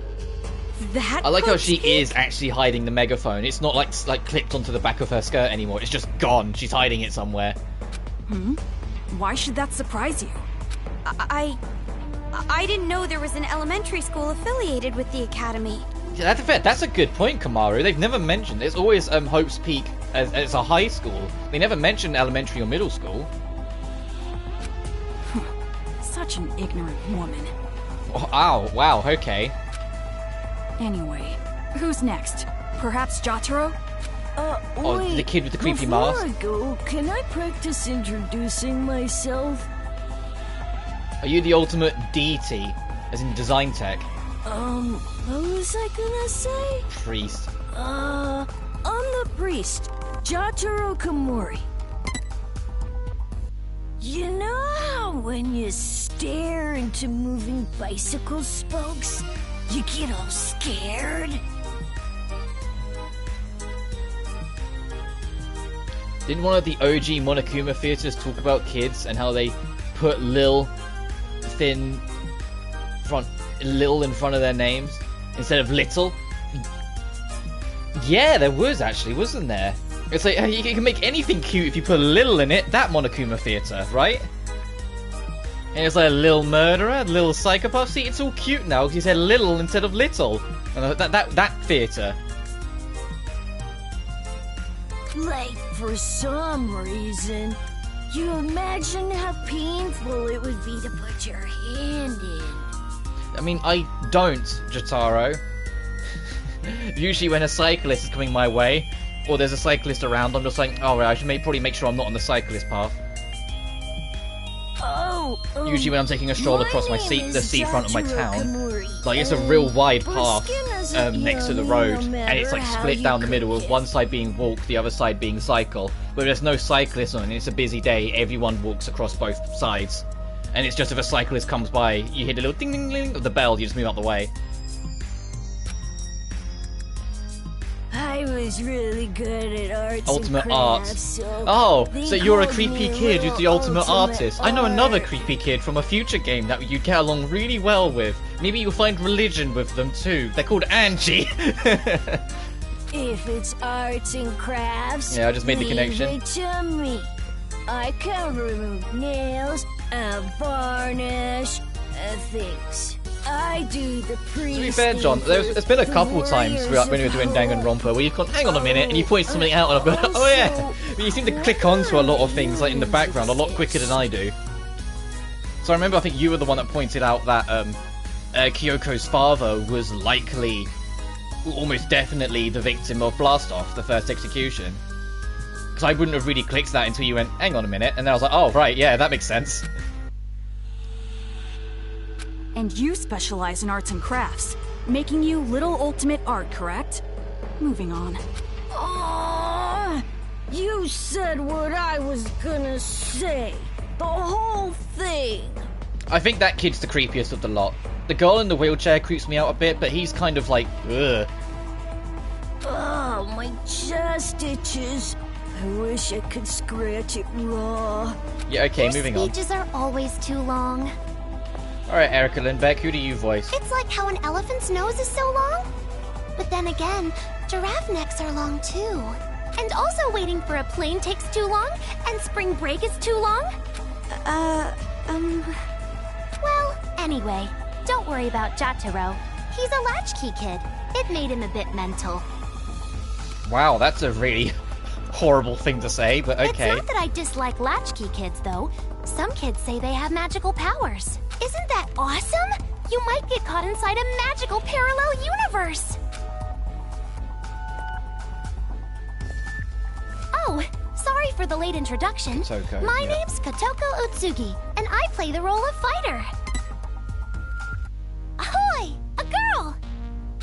that I like how Hope's she Peak? is actually hiding the megaphone. It's not like clipped onto the back of her skirt anymore. It's just gone. She's hiding it somewhere. Why should that surprise you? I didn't know there was an elementary school affiliated with the Academy. Yeah, that's a good point, Kamaru. They've never mentioned. It's always Hope's Peak as a high school. They never mention elementary or middle school. Such an ignorant woman. Oh, wow, okay. Anyway, who's next? Perhaps Jotaro? Wait, the kid with the creepy mask? Before I go, can I practice introducing myself? Are you the ultimate deity, as in design tech? What was I gonna say? Priest. I'm the priest, Jotaro Komori. You know how when you stare into moving bicycle spokes, you get all scared? Didn't one of the OG Monokuma theaters talk about kids and how they put Lil in front of their names instead of little? Yeah, there was actually, wasn't there? It's like you can make anything cute if you put Lil in it. That Monokuma theater, right? And it's like a Lil murderer, Lil psychopath. See, it's all cute now because he said Lil instead of little. And that theater. Like, for some reason, you imagine how painful it would be to put your hand in. I mean, I don't, Jotaro. Usually when a cyclist is coming my way, or there's a cyclist around, I'm just like, oh, I should probably make sure I'm not on the cyclist path. Oh, Usually when I'm taking a stroll across the seafront of my town, like it's a real wide path next to the road, and it's like split down the middle with one side being walk, the other side being cycle. But there's no cyclists on it, it's a busy day, everyone walks across both sides. And it's just if a cyclist comes by, you hear the little ding ding ding of the bell, you just move out the way. I was really good at arts Ultimate and art. crafts, so Oh, they so you're a called creepy me kid who's the ultimate Ultimate artist. I know another Art. creepy kid from a future game that you'd get along really well with. Maybe you'll find religion with them too. They're called Angie. If it's arts and crafts, Yeah, I just made the leave connection. it to me. I can remove nails and varnish and things. I do the priest. To be fair, John, there's been a couple times when we were doing Danganronpa where you've gone, hang on a minute, and you point something out, and I've gone, oh yeah. But you seem to click onto a lot of things like in the background a lot quicker than I do. So I remember, I think you were the one that pointed out that Kyoko's father was likely, almost definitely, the victim of Blastoff, the first execution. Because I wouldn't have really clicked that until you went, hang on a minute, and then I was like, oh right, yeah, that makes sense. And you specialize in arts and crafts, making you Little Ultimate Art, correct? Moving on. You said what I was gonna say. The whole thing. I think that kid's the creepiest of the lot. The girl in the wheelchair creeps me out a bit, but he's kind of like, ugh. Oh, my chest itches. I wish I could scratch it raw. Yeah, okay, Your moving on. speeches are always too long. Alright, Erica Lindbeck, who do you voice? It's like how an elephant's nose is so long. But then again, giraffe necks are long too. And also waiting for a plane takes too long, and spring break is too long. Well, anyway, don't worry about Jotaro. He's a latchkey kid. It made him a bit mental. Wow, that's a really horrible thing to say, but okay. It's not that I dislike latchkey kids, though. Some kids say they have magical powers. Isn't that awesome? You might get caught inside a magical parallel universe. Oh, sorry for the late introduction. Kotoko, My yeah. name's Kotoko Utsugi, and I play the role of fighter. Ahoy! A girl!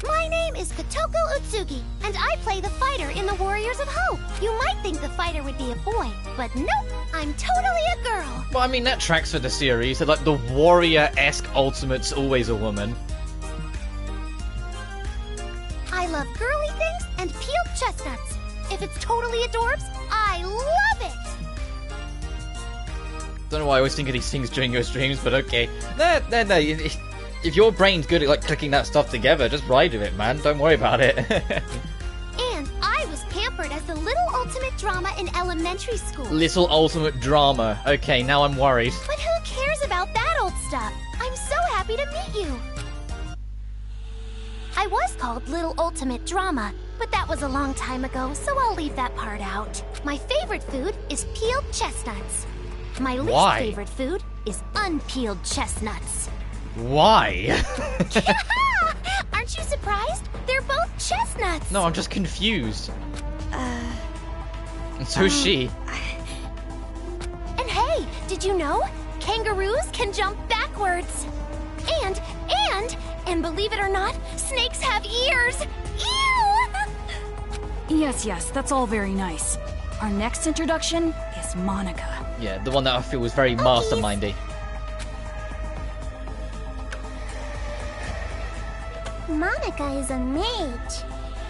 My name is Kotoko Utsugi, and I play the fighter in the Warriors of Hope. You might think the fighter would be a boy, but nope, I'm totally a girl. Well, I mean, that tracks for the series. Like, the warrior-esque ultimate's always a woman. I love girly things and peeled chestnuts. If it's totally adorbs, I love it! Don't know why I always think of these things during your streams, but okay. No. If your brain's good at, like, clicking that stuff together, just ride with it, man. Don't worry about it. And I was pampered as the little ultimate drama in elementary school. Little ultimate drama. Okay, now I'm worried. But who cares about that old stuff? I'm so happy to meet you. I was called Little Ultimate Drama, but that was a long time ago, so I'll leave that part out. My favorite food is peeled chestnuts. My least Why? favorite food is unpeeled chestnuts. Why? Aren't you surprised? They're both chestnuts. No, I'm just confused. And so is she. And hey, did you know? Kangaroos can jump backwards. And believe it or not, snakes have ears. Ew! Yes, that's all very nice. Our next introduction is Monica. Yeah, the one that I feel was very mastermindy. Monica is a mage.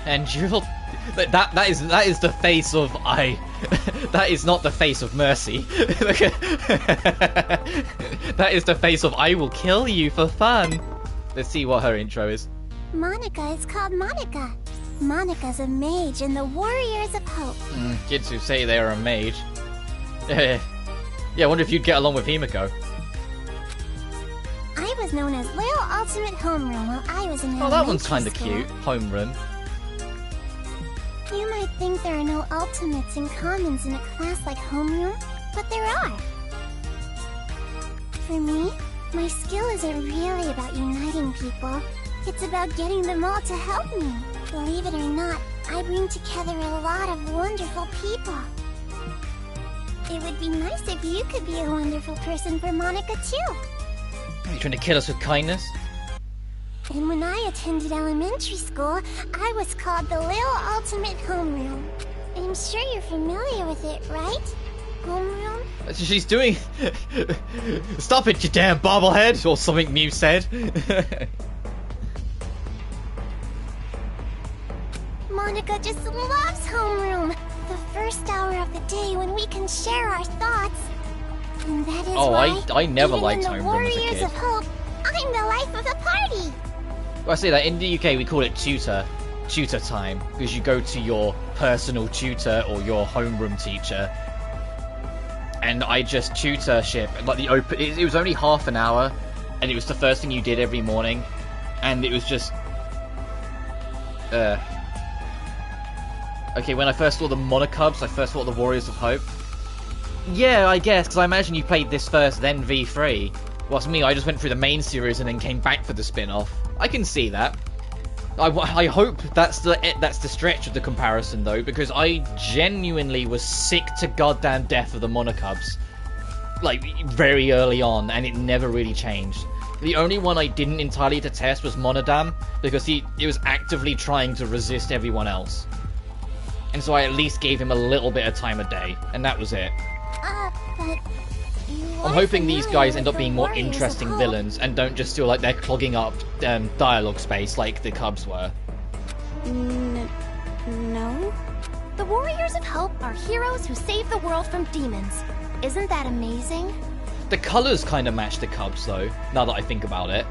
And you'll... That is the face of that is not the face of Mercy. That is the face of I will kill you for fun. Let's see what her intro is. Monica is called Monica. Monica's a mage in the Warriors of Hope. Kids who say they're a mage. Yeah, I wonder if you'd get along with Himiko. I was known as Little Ultimate Homeroom while I was in Oh, that one's elementary kind of school. cute. Homeroom. You might think there are no ultimates and commons in a class like Homeroom, but there are. For me, my skill isn't really about uniting people. It's about getting them all to help me. Believe it or not, I bring together a lot of wonderful people. It would be nice if you could be a wonderful person for Monica, too. Are you trying to kill us with kindness? And when I attended elementary school, I was called the Little Ultimate Homeroom. I'm sure you're familiar with it, right? Homeroom? She's doing... Stop it, you damn bobblehead! Or something Mew said. Monica just loves homeroom. The first hour of the day when we can share our thoughts. And that is why, I never even liked in the homeroom as a Warriors kid. of Hope, I'm the life of the party. Well, I say that in the UK we call it tutor time, because you go to your personal tutor or your homeroom teacher. And I just tutorship, like it was only half an hour, and it was the first thing you did every morning, and it was just, okay, when I first saw the Monocubs, I first thought the Warriors of Hope. Yeah, I guess, because I imagine you played this first, then V3. Whilst me, I just went through the main series and then came back for the spin-off. I can see that. I hope that's the stretch of the comparison, though, because I genuinely was sick to goddamn death of the Monocubs. Like, very early on, and it never really changed. The only one I didn't entirely detest was Monodam, because it was actively trying to resist everyone else. And so I at least gave him a little bit of time a day, and that was it. But I'm hoping these guys end up being more interesting villains and don't just feel like they're clogging up dialogue space like the Cubs were. No. The Warriors of Hope are heroes who save the world from demons. Isn't that amazing? The colours kind of match the Cubs, though, now that I think about it.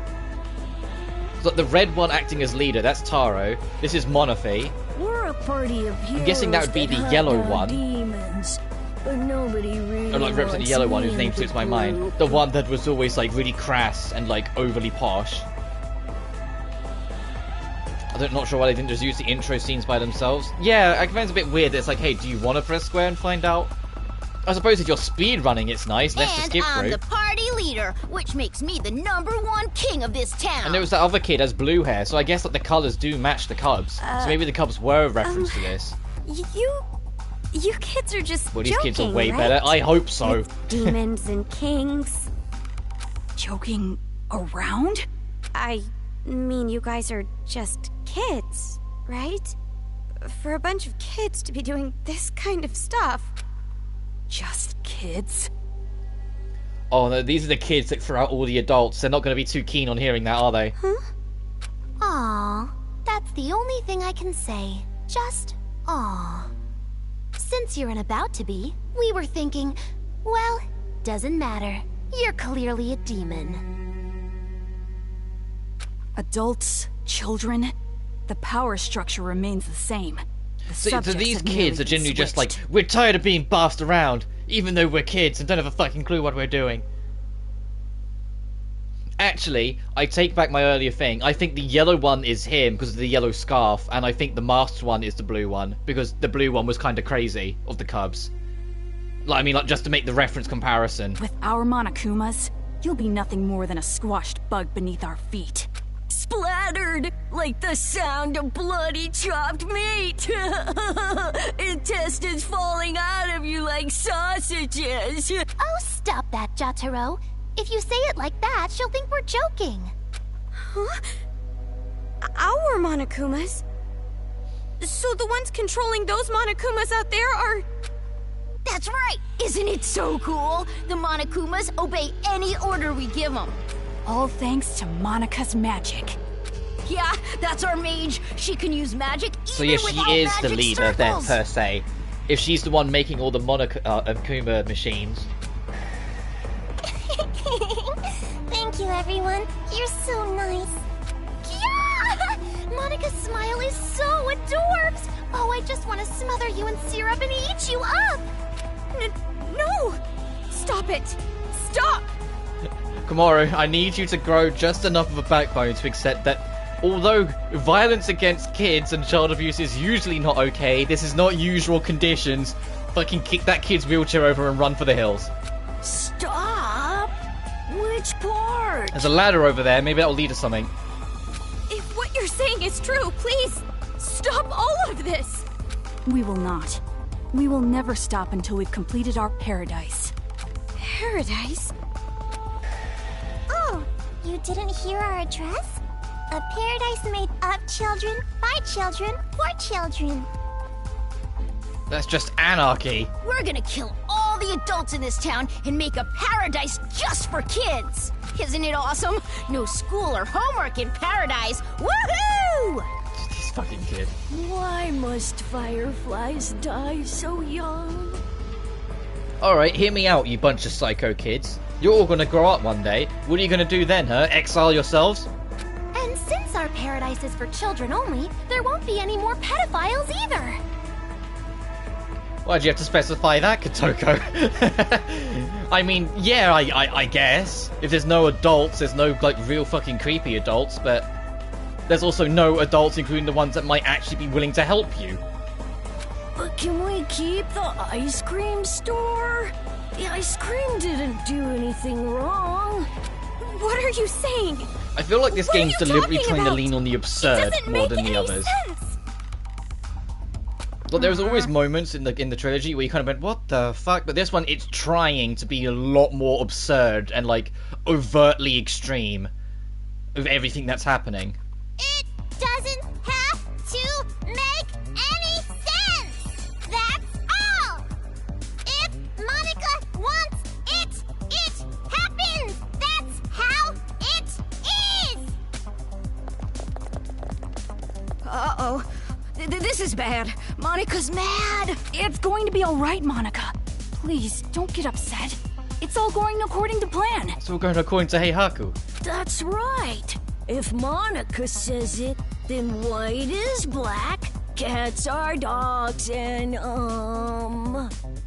So the red one acting as leader, that's Taro. This is Monophy. We're a party of heroes. I'm guessing that would be the yellow one. Demons, but nobody really Or like represent the yellow one whose name slips my mind. The one that was always like really crass and like overly posh. I'm not sure why they didn't just use the intro scenes by themselves. Yeah, I find it's a bit weird that it's like, hey, do you want to press square and find out? I suppose if you're speedrunning, it's nice, less to skip And I'm through. the party leader, which makes me the #1 king of this town. And there was that other kid has blue hair, so I guess that the colours do match the Cubs. So maybe the Cubs were a reference to this. You kids are just Well, these joking, kids are way right? better. I hope so. With demons and kings. Joking around? I mean, you guys are just kids, right? For a bunch of kids to be doing this kind of stuff. Just kids? Oh no, these are the kids that throw out all the adults. They're not going to be too keen on hearing that, are they? Huh? Aw, that's the only thing I can say. Just aw. Since you're about to be, we were thinking, well, doesn't matter. You're clearly a demon. Adults, children, the power structure remains the same. The So subjects these have kids merely are been genuinely just like, switched. we're tired of being bossed around, even though we're kids and don't have a fucking clue what we're doing. Actually, I take back my earlier thing. I think the yellow one is him because of the yellow scarf, and I think the masked one is the blue one because the blue one was kind of crazy of the Cubs. Like, I mean, like, just to make the reference comparison. With our Monokumas, you'll be nothing more than a squashed bug beneath our feet. Splattered like the sound of bloody chopped meat. Intestines falling out of you like sausages. Oh, stop that, Jotaro. If you say it like that, she'll think we're joking. Huh? Our Monokumas? So the ones controlling those Monokumas out there are... That's right! Isn't it so cool? The Monokumas obey any order we give them. All thanks to Monika's magic. Yeah, that's our mage. She can use magic even So yeah, she without is the magic leader there, circles. per se. If she's the one making all the Monokuma machines. Thank you, everyone. You're so nice. Yeah! Monica's smile is so adorbs. Oh, I just want to smother you in syrup and eat you up. No! Stop it! Stop! Komaru, I need you to grow just enough of a backbone to accept that although violence against kids and child abuse is usually not okay, this is not usual conditions. Fucking kick that kid's wheelchair over and run for the hills. Stop? Which part? There's a ladder over there, maybe that'll lead to something. If what you're saying is true, please stop all of this. We will not. We will never stop until we've completed our paradise. Paradise? Oh, you didn't hear our address? A paradise made of children, by children, for children. That's just anarchy. We're gonna kill all the adults in this town and make a paradise just for kids. Isn't it awesome? No school or homework in paradise. Woohoo! This fucking kid. Why must fireflies die so young? Alright, hear me out, you bunch of psycho kids. You're all gonna grow up one day. What are you gonna do then, huh? Exile yourselves? And since our paradise is for children only, there won't be any more pedophiles either. Why'd you have to specify that, Kotoko? I mean, yeah, I guess. If there's no adults, there's no, like, real fucking creepy adults, but there's also no adults, including the ones that might actually be willing to help you. But can we keep the ice cream store? The ice cream didn't do anything wrong. What are you saying? I feel like this game's deliberately trying to lean on the absurd more than the others. Well, there's always moments in the trilogy where you kind of went, what the fuck? But this one, it's trying to be a lot more absurd and, like, overtly extreme of everything that's happening. It doesn't have to make any sense! That's all! If Monica wants it, it happens! That's how it is! Uh-oh. This is bad. Monica's mad. It's going to be all right, Monica. Please, don't get upset. It's all going according to plan. It's all going according to Heihaku. That's right. If Monica says it, then white is black, cats are dogs, and,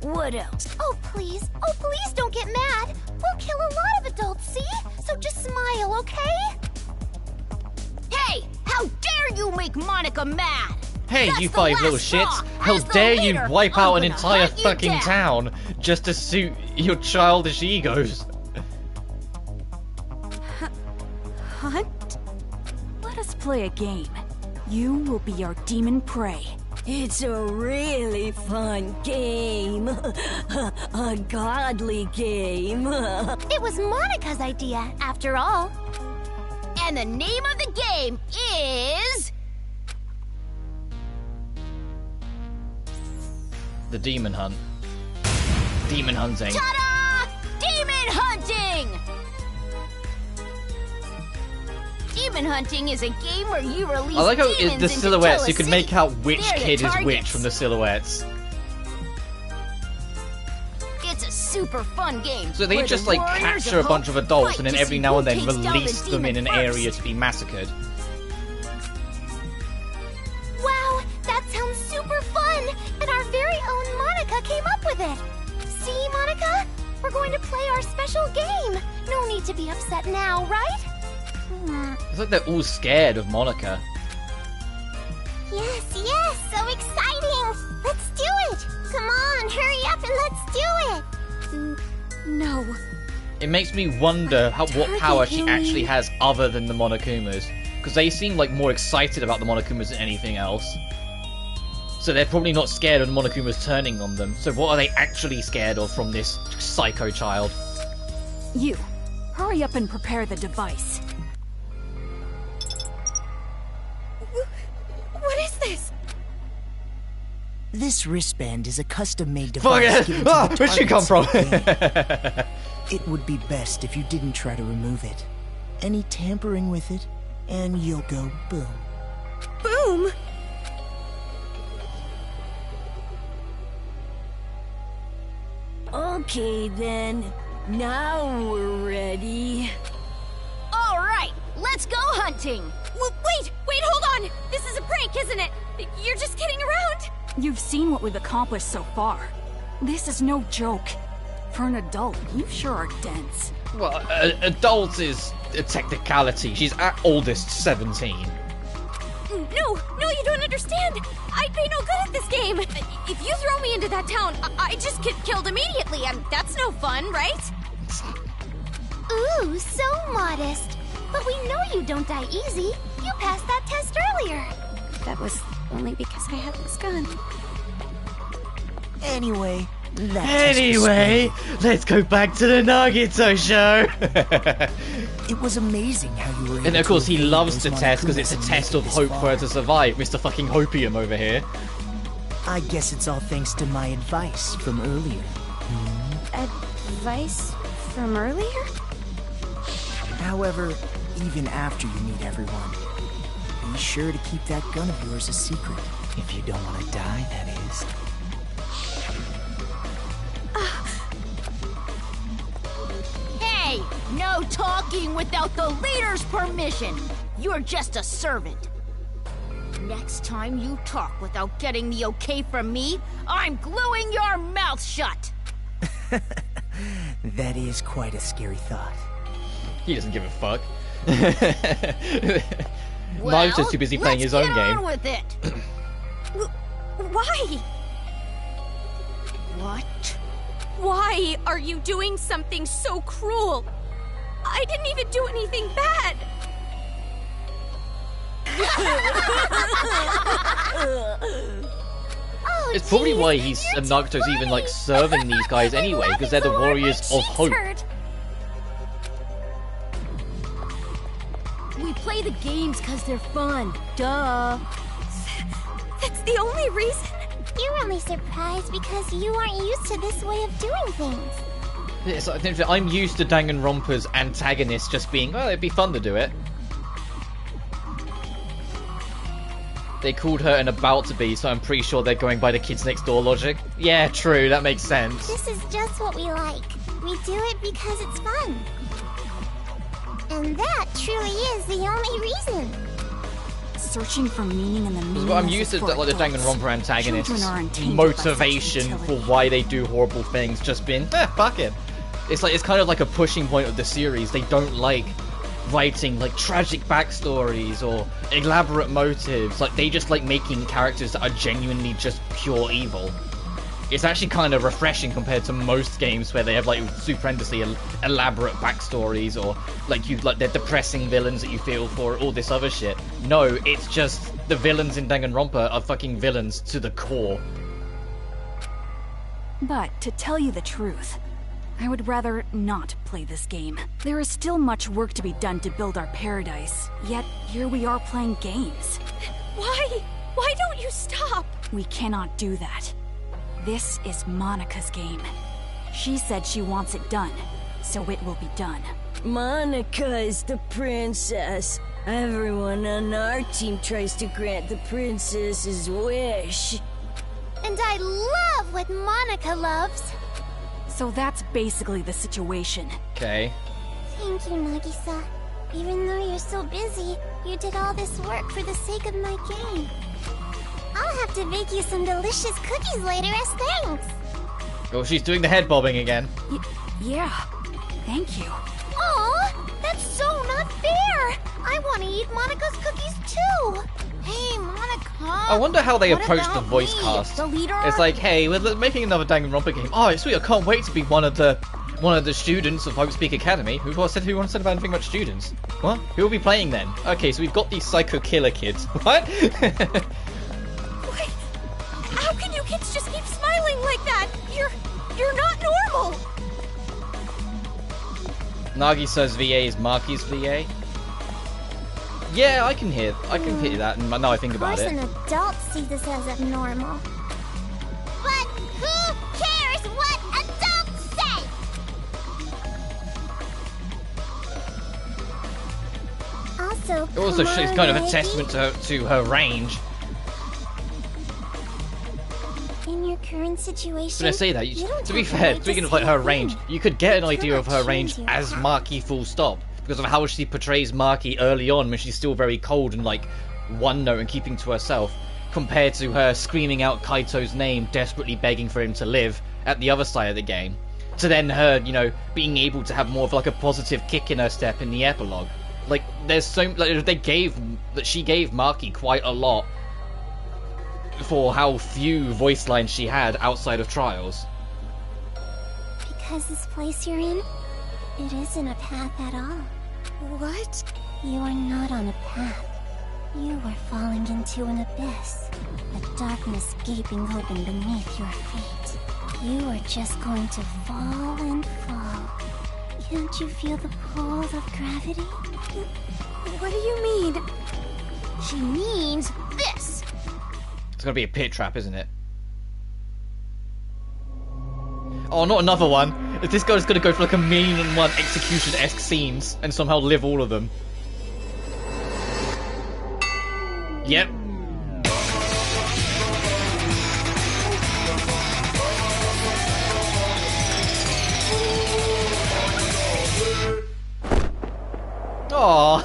what else? Oh, please don't get mad. We'll kill a lot of adults, see? So just smile, okay? Hey, how dare you make Monica mad? Hey, That's you the five last little straw. shits! How As the dare you leader, wipe I'm out an gonna entire hunt you fucking down. town just to suit your childish egos? Hunt? Let us play a game. You will be our demon prey. It's a really fun game. A godly game. It was Monica's idea, after all. And the name of the game is... The Demon Hunt. Demon hunting. Ta-da! Demon hunting! Demon hunting is a game where you release I like how demons the into silhouettes, you Tella can make City. out which They're the kid is which targets. from the silhouettes. It's a super fun game. So they where just the like warriors capture a of bunch hope of adults fight and then to every see now who and then takes down the release them in demon an area first. to be massacred. Wow, that sounds super fun! And our very own Monica came up with it! See, Monica? We're going to play our special game! No need to be upset now, right? It's like they're all scared of Monica. Yes, so exciting! Let's do it! Come on, hurry up and let's do it! No. It makes me wonder what power she actually has other than the Monokumas. Because they seem like more excited about the Monokumas than anything else. So they're probably not scared of the Monokumas turning on them. So what are they actually scared of from this psycho child? You, hurry up and prepare the device. What is this? This wristband is a custom-made Fuck device it! given to Ah, the where'd she come target's from? brain. It would be best if you didn't try to remove it. Any tampering with it, and you'll go boom. Boom! Okay then. Now we're ready. All right, let's go hunting. Wait, hold on! This is a prank, isn't it? You're just kidding around? You've seen what we've accomplished so far. This is no joke. For an adult, you sure are dense. Well, adult is a technicality. She's at oldest 17. No, you don't understand. I'd be no good at this game. If you throw me into that town, I just get killed immediately, and that's no fun, right? Ooh, so modest. But we know you don't die easy. You passed that test earlier. That was only because I had this gun. Anyway, that Anyway, let's go back to the Nagito show. It was amazing how you were able And of course, to he evade loves those to test because it's a Monokumas test and of make hope this for her far. to survive. Mr. fucking Hopium over here. I guess it's all thanks to my advice from earlier. Advice from earlier? However, even after you meet everyone, be sure to keep that gun of yours a secret. If you don't want to die, that is. Hey, no talking without the leader's permission. You're just a servant. Next time you talk without getting the okay from me, I'm gluing your mouth shut. That is quite a scary thought. He doesn't give a fuck. Well, Naruto's too busy playing his own let's game. get on with it. Why? What? Why are you doing something so cruel? I didn't even do anything bad. Oh, It's probably geez, why he's Naruto's even like serving these guys anyway, because they're the warriors of hope. We play the games because they're fun. Duh. That's the only reason. You're only surprised because you aren't used to this way of doing things. It's like, I'm used to Danganronpa's antagonist just being, well, it'd be fun to do it. They called her an about to be, so I'm pretty sure they're going by the kids next door logic. Yeah, true, that makes sense. This is just what we like. We do it because it's fun. And that truly is the only reason. Searching for meaning in the meaning. I'm used to like the Danganronpa antagonist's Children are untainted by such motivation for futility. why they do horrible things just being, fuck it. It's kind of like a pushing point of the series. They don't like writing like tragic backstories or elaborate motives. Like they just like making characters that are genuinely just pure evil. It's actually kind of refreshing compared to most games where they have like stupendously elaborate backstories or like they're depressing villains that you feel for, all this other shit. No, it's just the villains in Danganronpa are fucking villains to the core. But to tell you the truth, I would rather not play this game. There is still much work to be done to build our paradise, yet here we are playing games. Why? Why don't you stop? We cannot do that. This is Monica's game. She said she wants it done, so it will be done. Monica is the princess. Everyone on our team tries to grant the princess's wish. And I love what Monica loves. So that's basically the situation. Okay. Thank you, Nagisa. Even though you're so busy, you did all this work for the sake of my game. I'll have to bake you some delicious cookies later as thanks. Oh, she's doing the head bobbing again. Yeah, thank you. Aw, that's so not fair. I want to eat Monica's cookies too. Hey, Monica. I wonder how they What approach the about voice me, cast. the leader? It's like, hey, we're making another Danganronpa game. Oh, it's sweet. I can't wait to be one of the students of Hope Speak Academy. Who wants to say about anything about students? What? Who will be playing then? Okay, so we've got these psycho killer kids. What? Wait, how can you kids just keep smiling like that? You're not normal. Nagisa's VA is Maki's VA. Yeah, I can hear that. And now I think about Of it. course an adult sees this as abnormal. But who cares what adults say? Also, It's kind of a testament to her range. In your current situation, When I say that, you don't to be have to fair, wait speaking to of like see her a range, thing. you could get an You idea of cannot her range change your as heart. Maki full stop. Because of how she portrays Maki early on when she's still very cold and like one note and keeping to herself, compared to her screaming out Kaito's name, desperately begging for him to live at the other side of the game. To then her, being able to have more of like a positive kick in her step in the epilogue. Like there's so she gave Maki quite a lot for how few voice lines she had outside of Trials. Because this place you're in, it isn't a path at all. What? You are not on a path. You are falling into an abyss, a darkness gaping open beneath your feet. You are just going to fall and fall. Can't you feel the pull of gravity? What do you mean? She means this. It's gonna be a pit trap, isn't it? Oh, not another one. If this guy's gonna go for like 1,000,001 execution-esque scenes and somehow live all of them. Yep. Aww.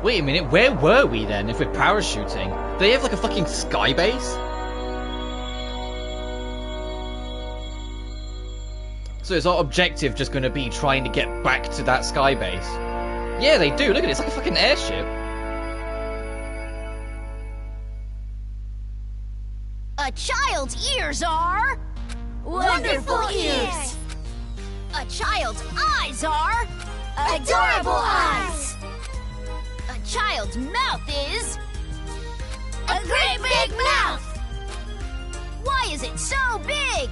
Wait a minute, where were we then if we're parachuting? Do they have like a fucking sky base? So is our objective just going to be trying to get back to that sky base? Yeah, they do. Look at it. It's like a fucking airship. A child's ears are... Wonderful ears! A child's eyes are... Adorable eyes! A child's mouth is... A great big mouth! Why is it so big?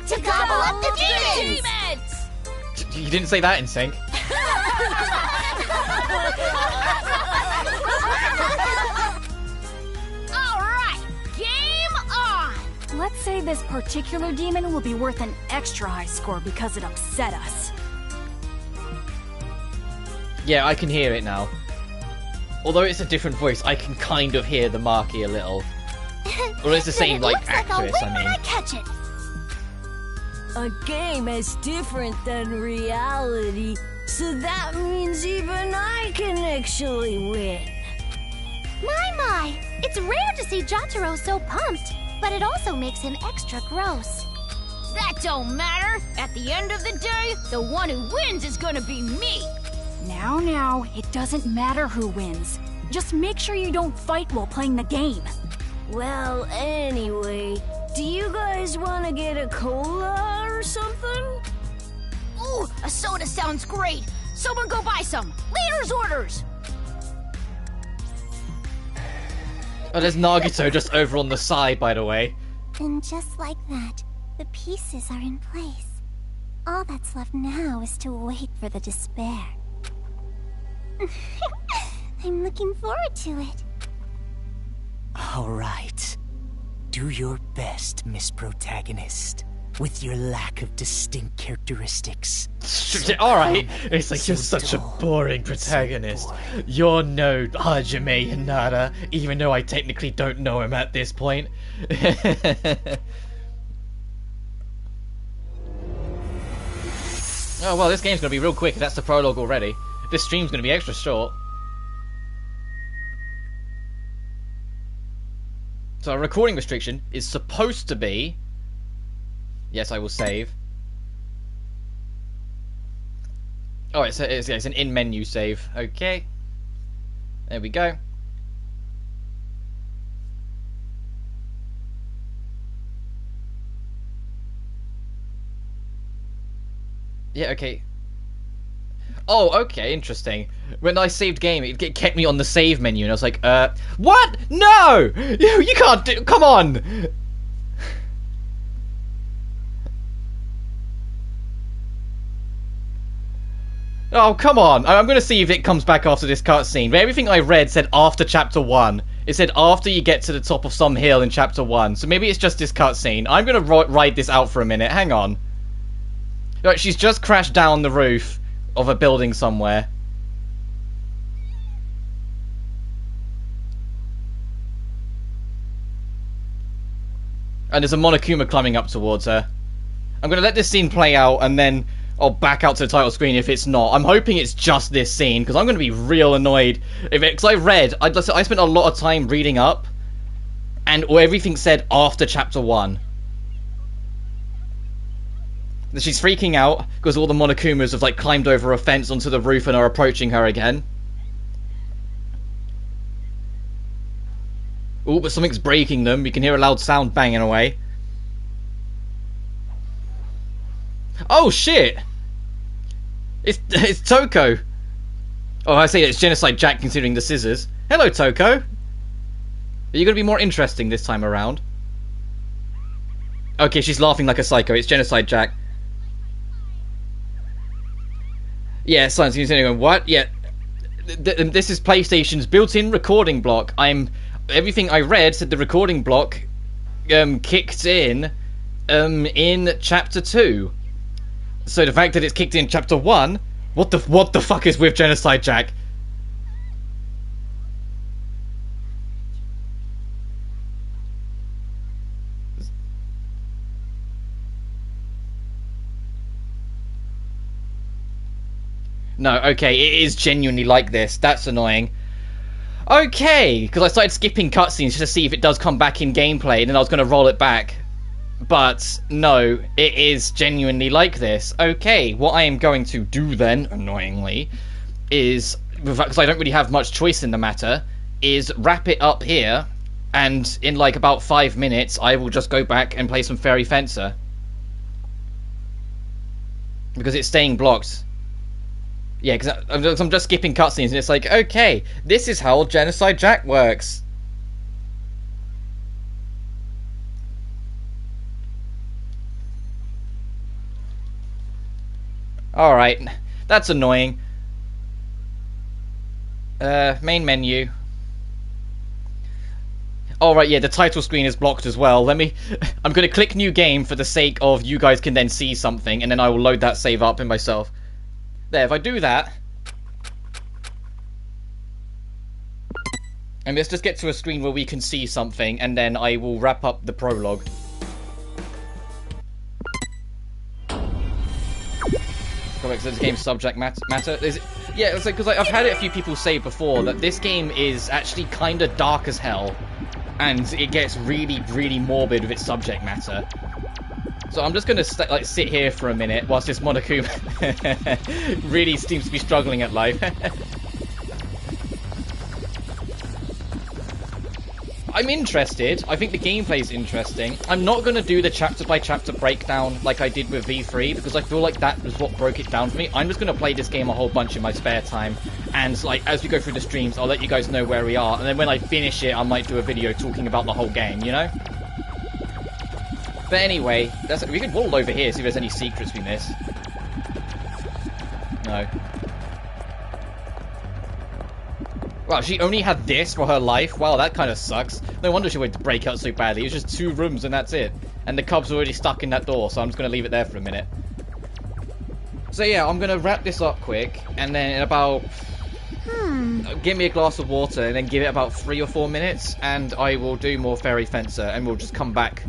To gobble up the demons! You didn't say that in sync. Alright, game on! Let's say this particular demon will be worth an extra high score because it upset us. Yeah, I can hear it now. Although it's a different voice, I can kind of hear the Marky a little. Well, it's the same, like, actress, I mean. I catch it. A game is different than reality, so that means even I can actually win. My, it's rare to see Jotaro so pumped, but it also makes him extra gross. That don't matter. At the end of the day, the one who wins is gonna be me. Now, it doesn't matter who wins. Just make sure you don't fight while playing the game. Well, anyway, do you guys want to get a cola or something? Ooh, a soda sounds great. Someone go buy some. Leader's orders. Oh, there's Nagito just over on the side, by the way. And just like that, the pieces are in place. All that's left now is to wait for the despair. I'm looking forward to it. All right. Do your best, Miss Protagonist. With your lack of distinct characteristics. Alright, it's like you're such a boring protagonist. You're no Hajime Hinata, even though I technically don't know him at this point. Oh well, this game's gonna be real quick, that's the prologue already. This stream's gonna be extra short. So a recording restriction is supposed to be... Yes, I will save. Oh, it's an in-menu save. Okay. There we go. Yeah, okay. Oh, okay, interesting. When I saved game, it kept me on the save menu, and I was like, what? No! You can't do... Come on! Oh, come on. I'm going to see if it comes back after this cutscene. But everything I read said after Chapter 1. It said after you get to the top of some hill in Chapter 1. So maybe it's just this cutscene. I'm going to ride this out for a minute. Hang on. Right, she's just crashed down the roof of a building somewhere. And there's a Monokuma climbing up towards her. I'm going to let this scene play out and then I'll back out to the title screen if it's not. I'm hoping it's just this scene because I'm going to be real annoyed. Because I spent a lot of time reading up and everything said after Chapter 1. She's freaking out because all the Monokumas have like climbed over a fence onto the roof and are approaching her again. Oh, but something's breaking them. You can hear a loud sound banging away. Oh shit! It's Toko. Oh, I say it's Genocide Jack considering the scissors. Hello, Toko. Are you going to be more interesting this time around? Okay, she's laughing like a psycho. It's Genocide Jack. Yeah, Science continuing. What? Yeah. This is PlayStation's built-in recording block. Everything I read said the recording block kicked in Chapter 2. So the fact that it's kicked in Chapter 1, what the fuck is with Genocide Jack? No, okay, it is genuinely like this. That's annoying. Okay, because I started skipping cutscenes just to see if it does come back in gameplay, and then I was going to roll it back. But, no, it is genuinely like this. Okay, what I am going to do then, annoyingly, is, because I don't really have much choice in the matter, is wrap it up here, and in like about 5 minutes, I will just go back and play some Fairy Fencer. Because it's staying blocked. Yeah, because I'm just skipping cutscenes, and it's like, okay, this is how Genocide Jack works. Alright, that's annoying. Main menu. Alright, yeah, the title screen is blocked as well. I'm gonna click new game for the sake of you guys can then see something, and then I will load that save up in myself. There, if I do that... And let's just get to a screen where we can see something, and then I will wrap up the prologue. Go back to the game's subject matter. Is it, yeah, it's like, because I've had it a few people say before that this game is actually kind of dark as hell, and it gets really, really morbid with its subject matter. So I'm just going to sit here for a minute whilst this Monokuma really seems to be struggling at life. I'm interested. I think the gameplay's interesting. I'm not going to do the chapter-by-chapter breakdown like I did with V3 because I feel like that was what broke it down for me. I'm just going to play this game a whole bunch in my spare time, and like as we go through the streams, I'll let you guys know where we are, and then when I finish it, I might do a video talking about the whole game, you know? But anyway, we could wall over here, see if there's any secrets we miss. No. Wow, she only had this for her life? Wow, that kind of sucks. No wonder she wanted to break out so badly. It was just 2 rooms and that's it. And the cubs are already stuck in that door, so I'm just going to leave it there for a minute. So yeah, I'm going to wrap this up quick, and then in about... give me a glass of water, and then give it about 3 or 4 minutes, and I will do more Fairy Fencer, and we'll just come back...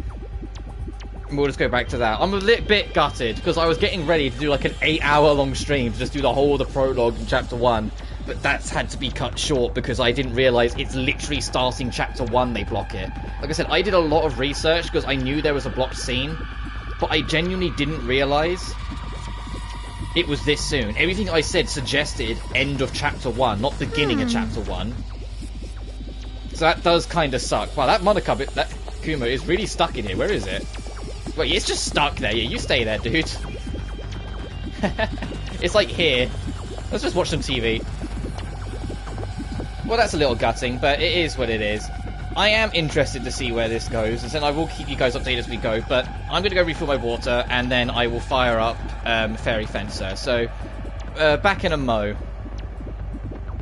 We'll just go back to that. I'm a little bit gutted, because I was getting ready to do like an 8-hour-long stream to just do the whole of the prologue in Chapter 1. But that's had to be cut short because I didn't realise it's literally starting Chapter 1 they block it. Like I said, I did a lot of research because I knew there was a blocked scene. But I genuinely didn't realise it was this soon. Everything I said suggested end of Chapter 1, not beginning of Chapter 1. So that does kind of suck. Wow, that Monokuma, that Kuma is really stuck in here. Where is it? Wait, it's just stuck there. Yeah, you stay there, dude. It's like here. Let's just watch some TV. Well, that's a little gutting, but it is what it is. I am interested to see where this goes, and then I will keep you guys updated as we go, but I'm going to go refill my water, and then I will fire up Fairy Fencer. So, back in a mo.